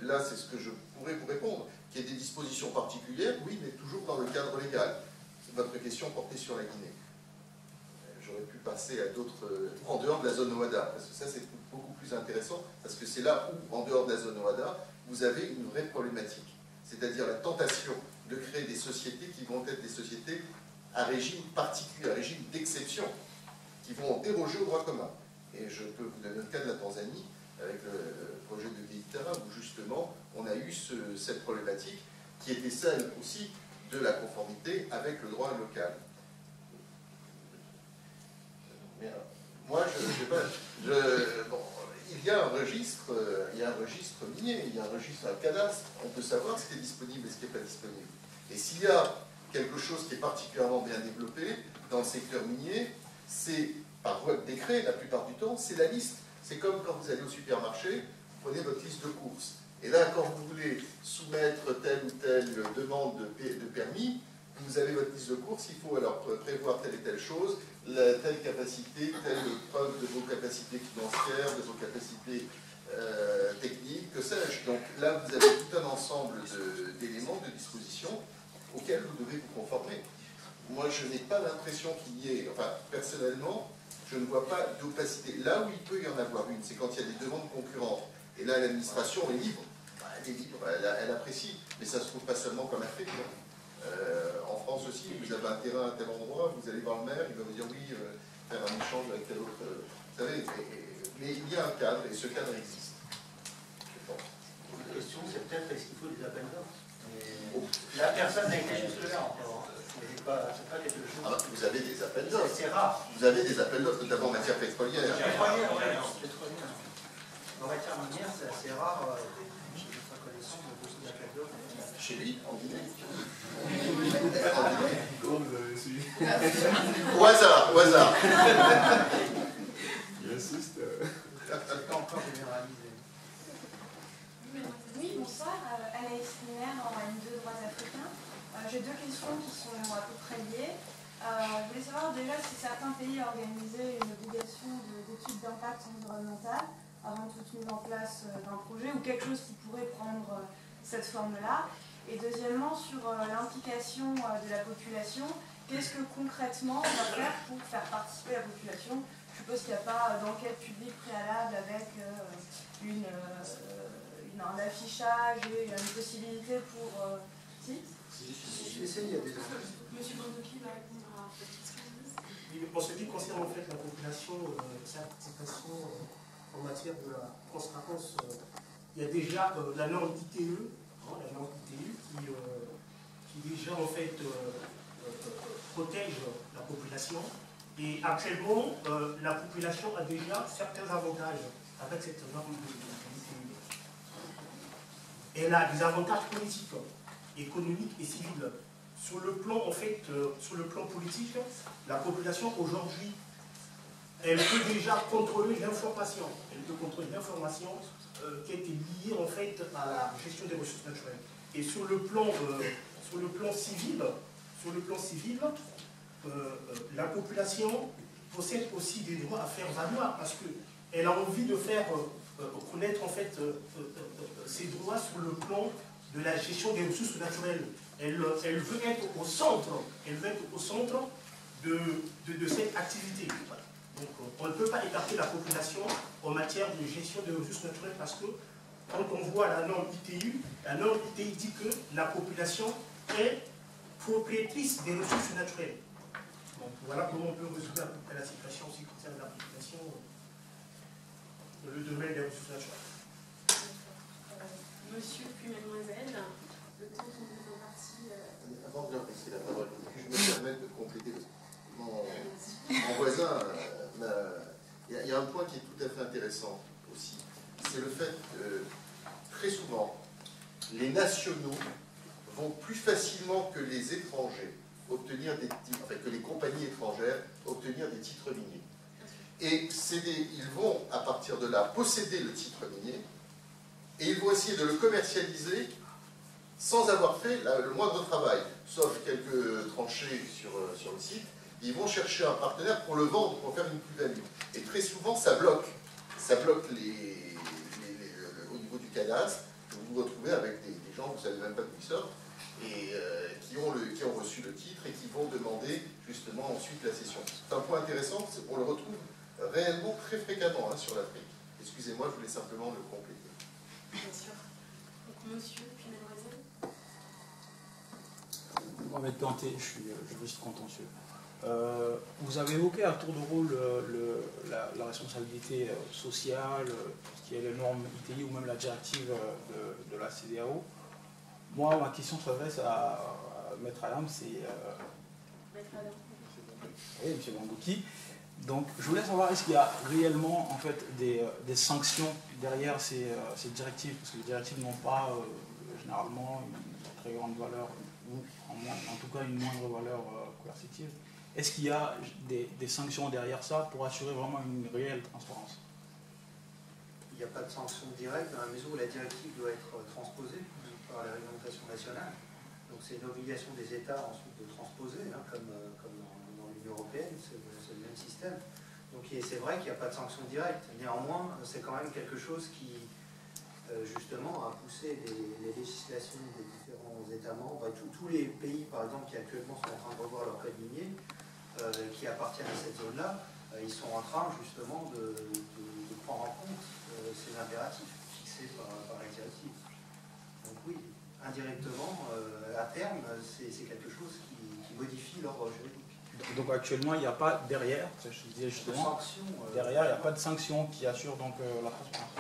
là, c'est ce que je pourrais vous répondre. Qu'il y ait des dispositions particulières, oui, mais toujours dans le cadre légal. C'est votre question portée sur la Guinée. J'aurais pu passer à d'autres, en dehors de la zone OADA, parce que ça, c'est beaucoup plus intéressant, parce que c'est là où, en dehors de la zone OADA, vous avez une vraie problématique. C'est-à-dire la tentation de créer des sociétés qui vont être des sociétés à régime particulier, à régime d'exception, qui vont déroger au droit commun. Et je peux vous donner le cas de la Tanzanie, avec le projet de Geitara, où justement on a eu cette problématique qui était celle aussi de la conformité avec le droit local. Mais alors, moi, il y a un registre minier, il y a un registre, un cadastre, on peut savoir ce qui est disponible et ce qui n'est pas disponible. Et s'il y a quelque chose qui est particulièrement bien développé dans le secteur minier, c'est par voie de décret, la plupart du temps, c'est la liste. C'est comme quand vous allez au supermarché, vous prenez votre liste de courses. Et là, quand vous voulez soumettre telle ou telle demande de permis, vous avez votre liste de courses, il faut alors prévoir telle et telle chose, telle capacité, telle preuve de vos capacités financières, de vos capacités techniques, que sais-je. Donc là, vous avez tout un ensemble d'éléments, de dispositions auxquels vous devez vous conformer. Moi, je n'ai pas l'impression qu'il y ait, enfin, personnellement, je ne vois pas d'opacité. Là où il peut y en avoir une, c'est quand il y a des demandes concurrentes. Et là, l'administration est libre. Elle est libre, elle apprécie. Mais ça ne se trouve pas seulement qu'en Afrique. En France aussi, vous avez un terrain à tel endroit, vous allez voir le maire, il va vous dire oui, faire un échange avec tel autre. Vous savez, mais il y a un cadre, et ce cadre existe. Je pense. La question, c'est peut-être est-ce qu'il faut des appels d'offres. La personne n'a été jusque-là encore. C'est pas quelque chose. Ah bah, vous avez des appels d'offres. C'est rare. Vous avez des appels d'offres, notamment en matière pétrolière. Pétrolière, oui. En matière minière, c'est assez rare. Je n'ai pas connaissance de beaucoup d'appels d'offres. Chez lui, en Guinée. Comment vous avez su? Au hasard, au hasard. Il insiste. C'est pas encore généralisé. J'ai deux questions qui sont à peu près liées. Je voulais savoir déjà si certains pays organisaient une obligation d'étude d'impact environnemental avant toute mise en place d'un projet ou quelque chose qui pourrait prendre cette forme-là. Et deuxièmement, sur l'implication de la population, qu'est-ce que concrètement on va faire pour faire participer la population? Je suppose qu'il n'y a pas d'enquête publique préalable avec un affichage et une possibilité pour... Si il y a des Monsieur Bandouki va répondre à cette question. En ce qui concerne en fait la population, sa participation en matière de la transparence, il y a déjà la norme ITE, la norme ITE qui déjà en fait protège la population. Et actuellement, la population a déjà certains avantages avec cette norme ITE. Elle a des avantages politiques, économiques et civils. Sur le plan, en fait, sur le plan politique, la population aujourd'hui, elle peut déjà contrôler l'information. Elle peut contrôler l'information qui a été liée en fait à la gestion des ressources naturelles. Et sur le plan civil, la population possède aussi des droits à faire valoir parce qu'elle a envie de faire connaître en fait ses droits sur le plan de la gestion des ressources naturelles. Elle veut être au centre, de cette activité. Donc on ne peut pas écarter la population en matière de gestion des ressources naturelles parce que quand on voit la norme ITU, la norme ITU dit que la population est propriétrice des ressources naturelles. Donc voilà comment on peut résoudre à peu près la situation en ce qui concerne l'application dans le domaine des ressources naturelles. Monsieur puis mademoiselle, le temps qu'on est en partie... Avant de passer la parole, je me permets de compléter mon voisin. Il y a un point qui est tout à fait intéressant aussi. C'est le fait que très souvent, les nationaux vont plus facilement que les étrangers obtenir des titres, enfin, que les compagnies étrangères obtenir des titres miniers. Et ils vont, à partir de là, posséder le titre minier et ils vont essayer de le commercialiser sans avoir fait le moindre travail, sauf quelques tranchées sur le site. Ils vont chercher un partenaire pour le vendre, pour faire une plus-value. Et très souvent, ça bloque. Ça bloque au niveau du cadastre. Vous vous retrouvez avec des gens, vous ne savez même pas d'où ils sortent, et qui ont reçu le titre et qui vont demander justement ensuite la cession. C'est un point intéressant, on le retrouve réellement très fréquemment sur l'Afrique. Excusez-moi, je voulais simplement le compléter. Bien sûr. Donc, monsieur, puis mademoiselle. Mohamed Kanté, je suis juriste contentieux. Vous avez évoqué à tour de rôle la responsabilité sociale, ce qui est les normes ITI ou même la directive de la CEDEAO. Moi, ma question s'adresse à Maître Adam, c'est... Maître Adam. Oui, M. Bandouki. Donc, je voulais savoir, est-ce qu'il y a réellement en fait, des sanctions derrière ces directives? Parce que les directives n'ont pas généralement une très grande valeur, ou en tout cas une moindre valeur coercitive. Est-ce qu'il y a des sanctions derrière ça pour assurer vraiment une réelle transparence? Il n'y a pas de sanctions directes dans la mesure où la directive doit être transposée par la réglementation nationale. Donc c'est une obligation des États ensuite de transposer, comme dans l'Union européenne, c'est le même système. Donc c'est vrai qu'il n'y a pas de sanctions directes. Néanmoins, c'est quand même quelque chose qui, justement, a poussé les législations des différents États membres, tous les pays, par exemple, qui actuellement sont en train de revoir leur code minier, qui appartiennent à cette zone-là, ils sont en train, justement, de prendre en compte ces impératifs fixés par la directive. Donc oui, indirectement, à terme, c'est quelque chose qui modifie l'ordre juridique. Donc actuellement, il n'y a pas derrière, je disais justement, derrière, il n'y a pas de sanctions qui assurent donc la transparence.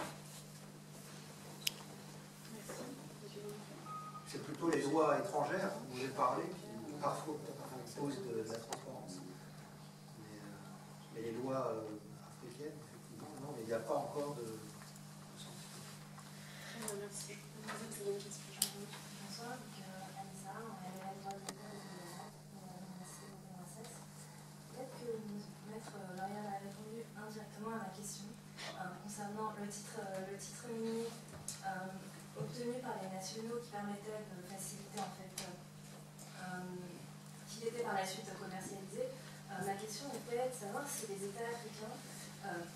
C'est plutôt les lois étrangères, vous avez parlé, qui parfois imposent de la transparence. Mais les lois africaines, effectivement, non, mais il n'y a pas encore de sanctions. Très bien, merci. Vous avez une question? Bonsoir, Anissa, elle est la droite de peut-être que Maître Lauriane a répondu indirectement à ma question concernant le titre minier obtenu par les nationaux qui permettait de faciliter en fait qui était par la suite commercialisé. Ma question était de savoir si les États africains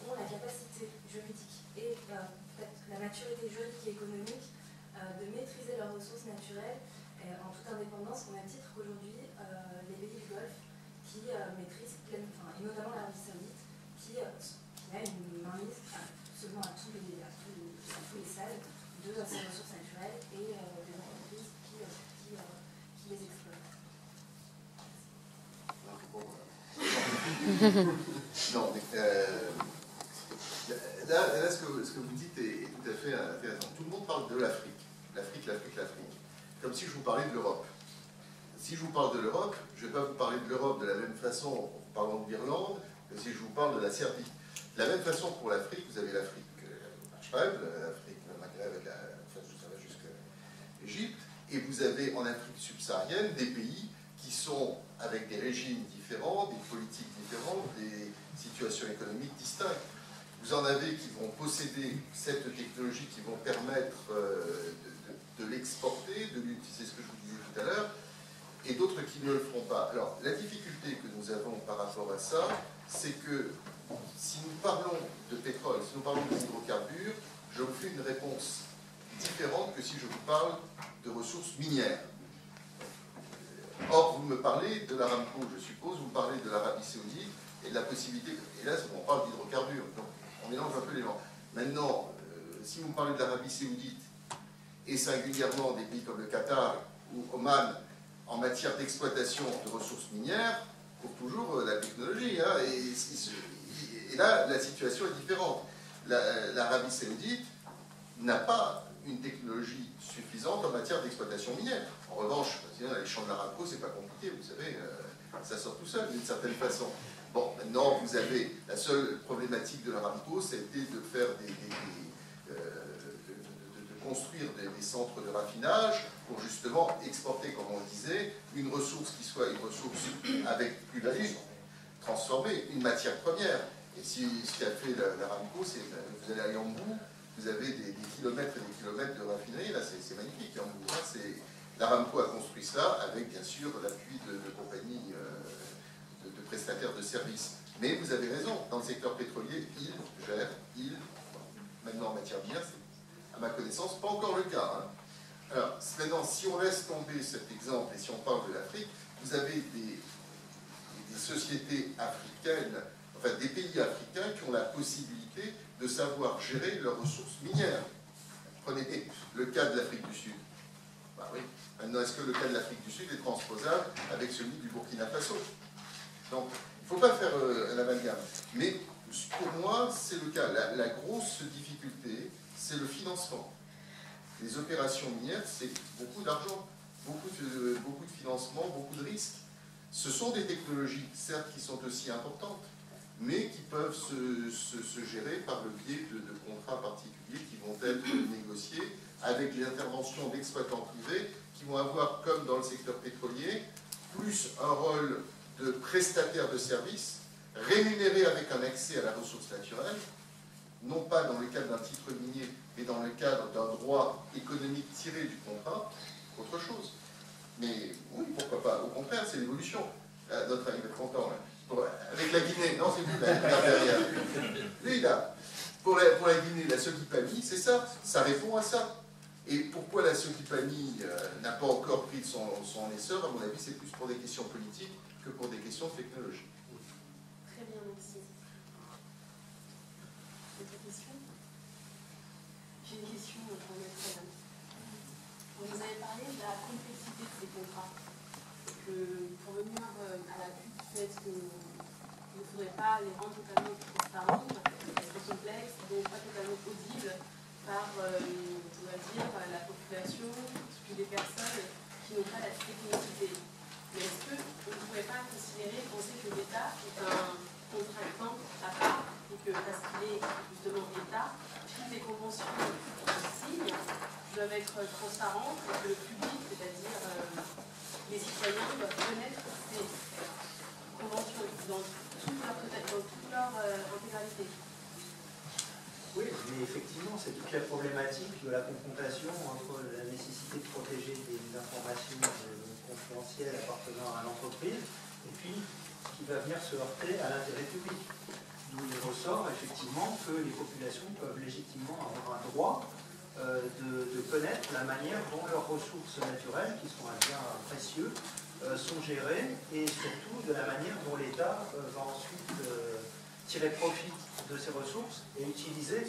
ont la capacité juridique et peut-être la maturité juridique et économique de maîtriser leurs ressources naturelles en toute indépendance, au même titre qu'aujourd'hui les pays du Golfe qui maîtrisent pleinement, et notamment l'Arabie Saoudite, qui a une mainmise absolument à tous les salles de ces ressources naturelles et des entreprises qui les exploitent. Non, mais là, ce que vous dites est tout à fait intéressant. Tout le monde parle de l'Afrique. L'Afrique. Comme si je vous parlais de l'Europe. Si je vous parle de l'Europe, je ne vais pas vous parler de l'Europe de la même façon en parlant de l'Irlande que si je vous parle de la Serbie. De la même façon pour l'Afrique, vous avez l'Afrique Maghreb, l'Afrique Maghreb, ça va jusqu'à l'Égypte, et vous avez en Afrique subsaharienne des pays qui sont avec des régimes différents, des politiques différentes, des situations économiques distinctes. Vous en avez qui vont posséder cette technologie, qui vont permettre de l'exporter, de l'utiliser, ce que je vous disais tout à l'heure, et d'autres qui ne le feront pas. Alors, la difficulté que nous avons par rapport à ça, c'est que si nous parlons de pétrole, si nous parlons d'hydrocarbures, je vous fais une réponse différente que si je vous parle de ressources minières. Or, vous me parlez de l'Aramco, je suppose, vous me parlez de l'Arabie Saoudite et de la possibilité, et là, on parle d'hydrocarbures, donc on mélange un peu les langues. Maintenant, si vous me parlez de l'Arabie Saoudite, et singulièrement des pays comme le Qatar ou Oman, en matière d'exploitation de ressources minières, pour toujours la technologie, hein, et là, la situation est différente. L'Arabie Saoudite n'a pas une technologie suffisante en matière d'exploitation minière. En revanche, les champs de l'Aramco, c'est pas compliqué, vous savez, ça sort tout seul d'une certaine façon. Bon, maintenant, vous avez la seule problématique de l'Aramco, c'était de faire de construire des centres de raffinage pour justement exporter, comme on le disait, une ressource qui soit une ressource avec plus-value, transformer une matière première. Et ce qu'a fait l'Aramco, c'est vous allez à Yambou, vous avez des kilomètres et des kilomètres de raffinerie, là c'est magnifique, Yambou. Hein, l'Aramco a construit cela avec bien sûr l'appui de compagnies, de prestataires de services. Mais vous avez raison, dans le secteur pétrolier, maintenant en matière minière, c'est à ma connaissance pas encore le cas. Hein. Alors maintenant, si on laisse tomber cet exemple et si on parle de l'Afrique, vous avez des sociétés africaines, enfin des pays africains qui ont la possibilité de savoir gérer leurs ressources minières. Prenez le cas de l'Afrique du Sud. Bah oui. Maintenant, est-ce que le cas de l'Afrique du Sud est transposable avec celui du Burkina Faso? Donc, il ne faut pas faire un amalgame. Mais pour moi, c'est le cas. La grosse difficulté, c'est le financement. Les opérations minières, c'est beaucoup d'argent, beaucoup de financement, beaucoup de risques. Ce sont des technologies, certes, qui sont aussi importantes, mais qui peuvent se gérer par le biais de contrats particuliers qui vont être négociés avec l'intervention d'exploitants privés qui vont avoir, comme dans le secteur pétrolier, plus un rôle de prestataire de services, rémunéré avec un accès à la ressource naturelle, non pas dans le cadre d'un titre minier, mais dans le cadre d'un droit économique tiré du contrat, autre chose. Mais oui, pourquoi pas, au contraire, c'est l'évolution. Notre ami est content, là. Avec la Guinée, non, c'est vous, là, derrière. Lui, là, pour la Guinée, la Sokipani, c'est ça, ça répond à ça. Et pourquoi la Sokipani n'a pas encore pris son essor, à mon avis, c'est plus pour des questions politiques que pour des questions technologiques. Très bien, merci. D'autres questions? J'ai une question pour Maître Adam. Vous avez parlé de la complexité de ces contrats. Que pour venir à l'appui du fait qu'il ne faudrait pas les rendre totalement transparents, elles sont complexes, donc pas totalement audibles par, on va dire, la population, puis les personnes qui n'ont pas la technicité. Mais est-ce qu'on ne pourrait pas penser que l'État est un contractant à part et que parce qu'il est justement État, toutes les conventions qu'il signe doivent être transparentes et que le public, c'est-à-dire les citoyens, doivent connaître ces conventions dans toute leur intégralité? Oui, mais effectivement, c'est toute la problématique de la confrontation entre la nécessité de protéger des informations confidentielles partiel appartenant à l'entreprise, et puis qui va venir se heurter à l'intérêt public. D'où il ressort effectivement que les populations peuvent légitimement avoir un droit de connaître la manière dont leurs ressources naturelles, qui sont un bien précieux, sont gérées, et surtout de la manière dont l'État va ensuite tirer profit de ces ressources et utiliser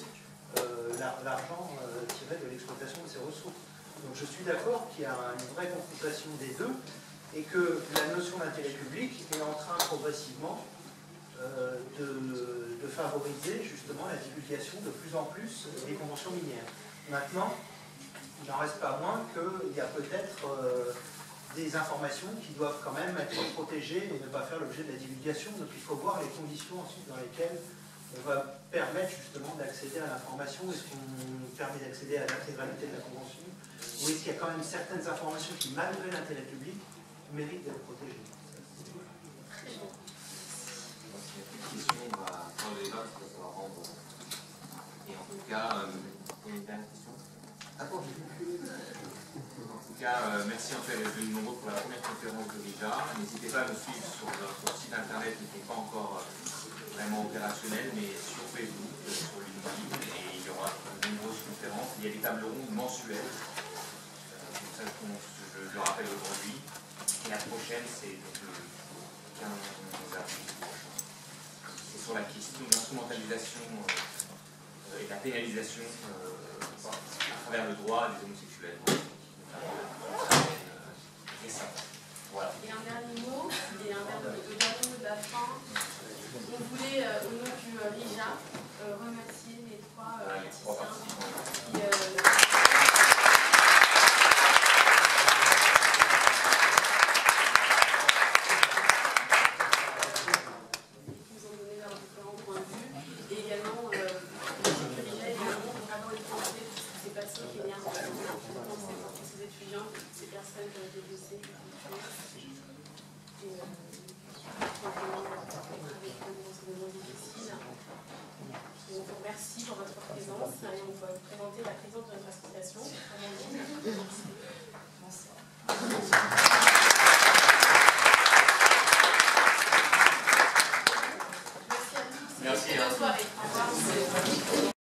l'argent tiré de l'exploitation de ces ressources. Donc je suis d'accord qu'il y a une vraie confrontation des deux, et que la notion d'intérêt public est en train progressivement de favoriser justement la divulgation de plus en plus des conventions minières. Maintenant, il n'en reste pas moins qu'il y a peut-être des informations qui doivent quand même être protégées et ne pas faire l'objet de la divulgation. Donc il faut voir les conditions ensuite dans lesquelles on va permettre justement d'accéder à l'information. Est-ce qu'on permet d'accéder à l'intégralité de la convention, ou est-ce qu'il y a quand même certaines informations qui, malgré l'intérêt public, méritent d'être protégées? On va prendre les notes pour pouvoir rendre. Et en tout cas, une dernière question. En tout cas, merci en fait d'être venu nombreux pour la première conférence de RIJA. N'hésitez pas à nous suivre sur notre site internet qui n'est pas encore vraiment opérationnel, mais sur Facebook, sur LinkedIn, et il y aura de nombreuses conférences. Il y a des tables rondes mensuelles, donc ça je le rappelle aujourd'hui. Et la prochaine, c'est le 15 avril. C'est sur la question de l'instrumentalisation et de la pénalisation à travers le droit des homosexuels. Et ça. Voilà. Et un dernier mot, le dernier mot de la fin. On voulait, au nom du RIJA, remercier les trois participants qui nous ont donné leurs différents points de vue, et également le RIJA également pour avoir une pensée de ce qui s'est passé au Kenya, pour ces étudiants, ces personnes qui ont été blessées, qui ont été tuées. Et avec un enseignement difficile. On vous remercie pour votre présence et on va vous présenter la présidente de notre association. Merci à tous. Merci. Bonne soirée. Au revoir.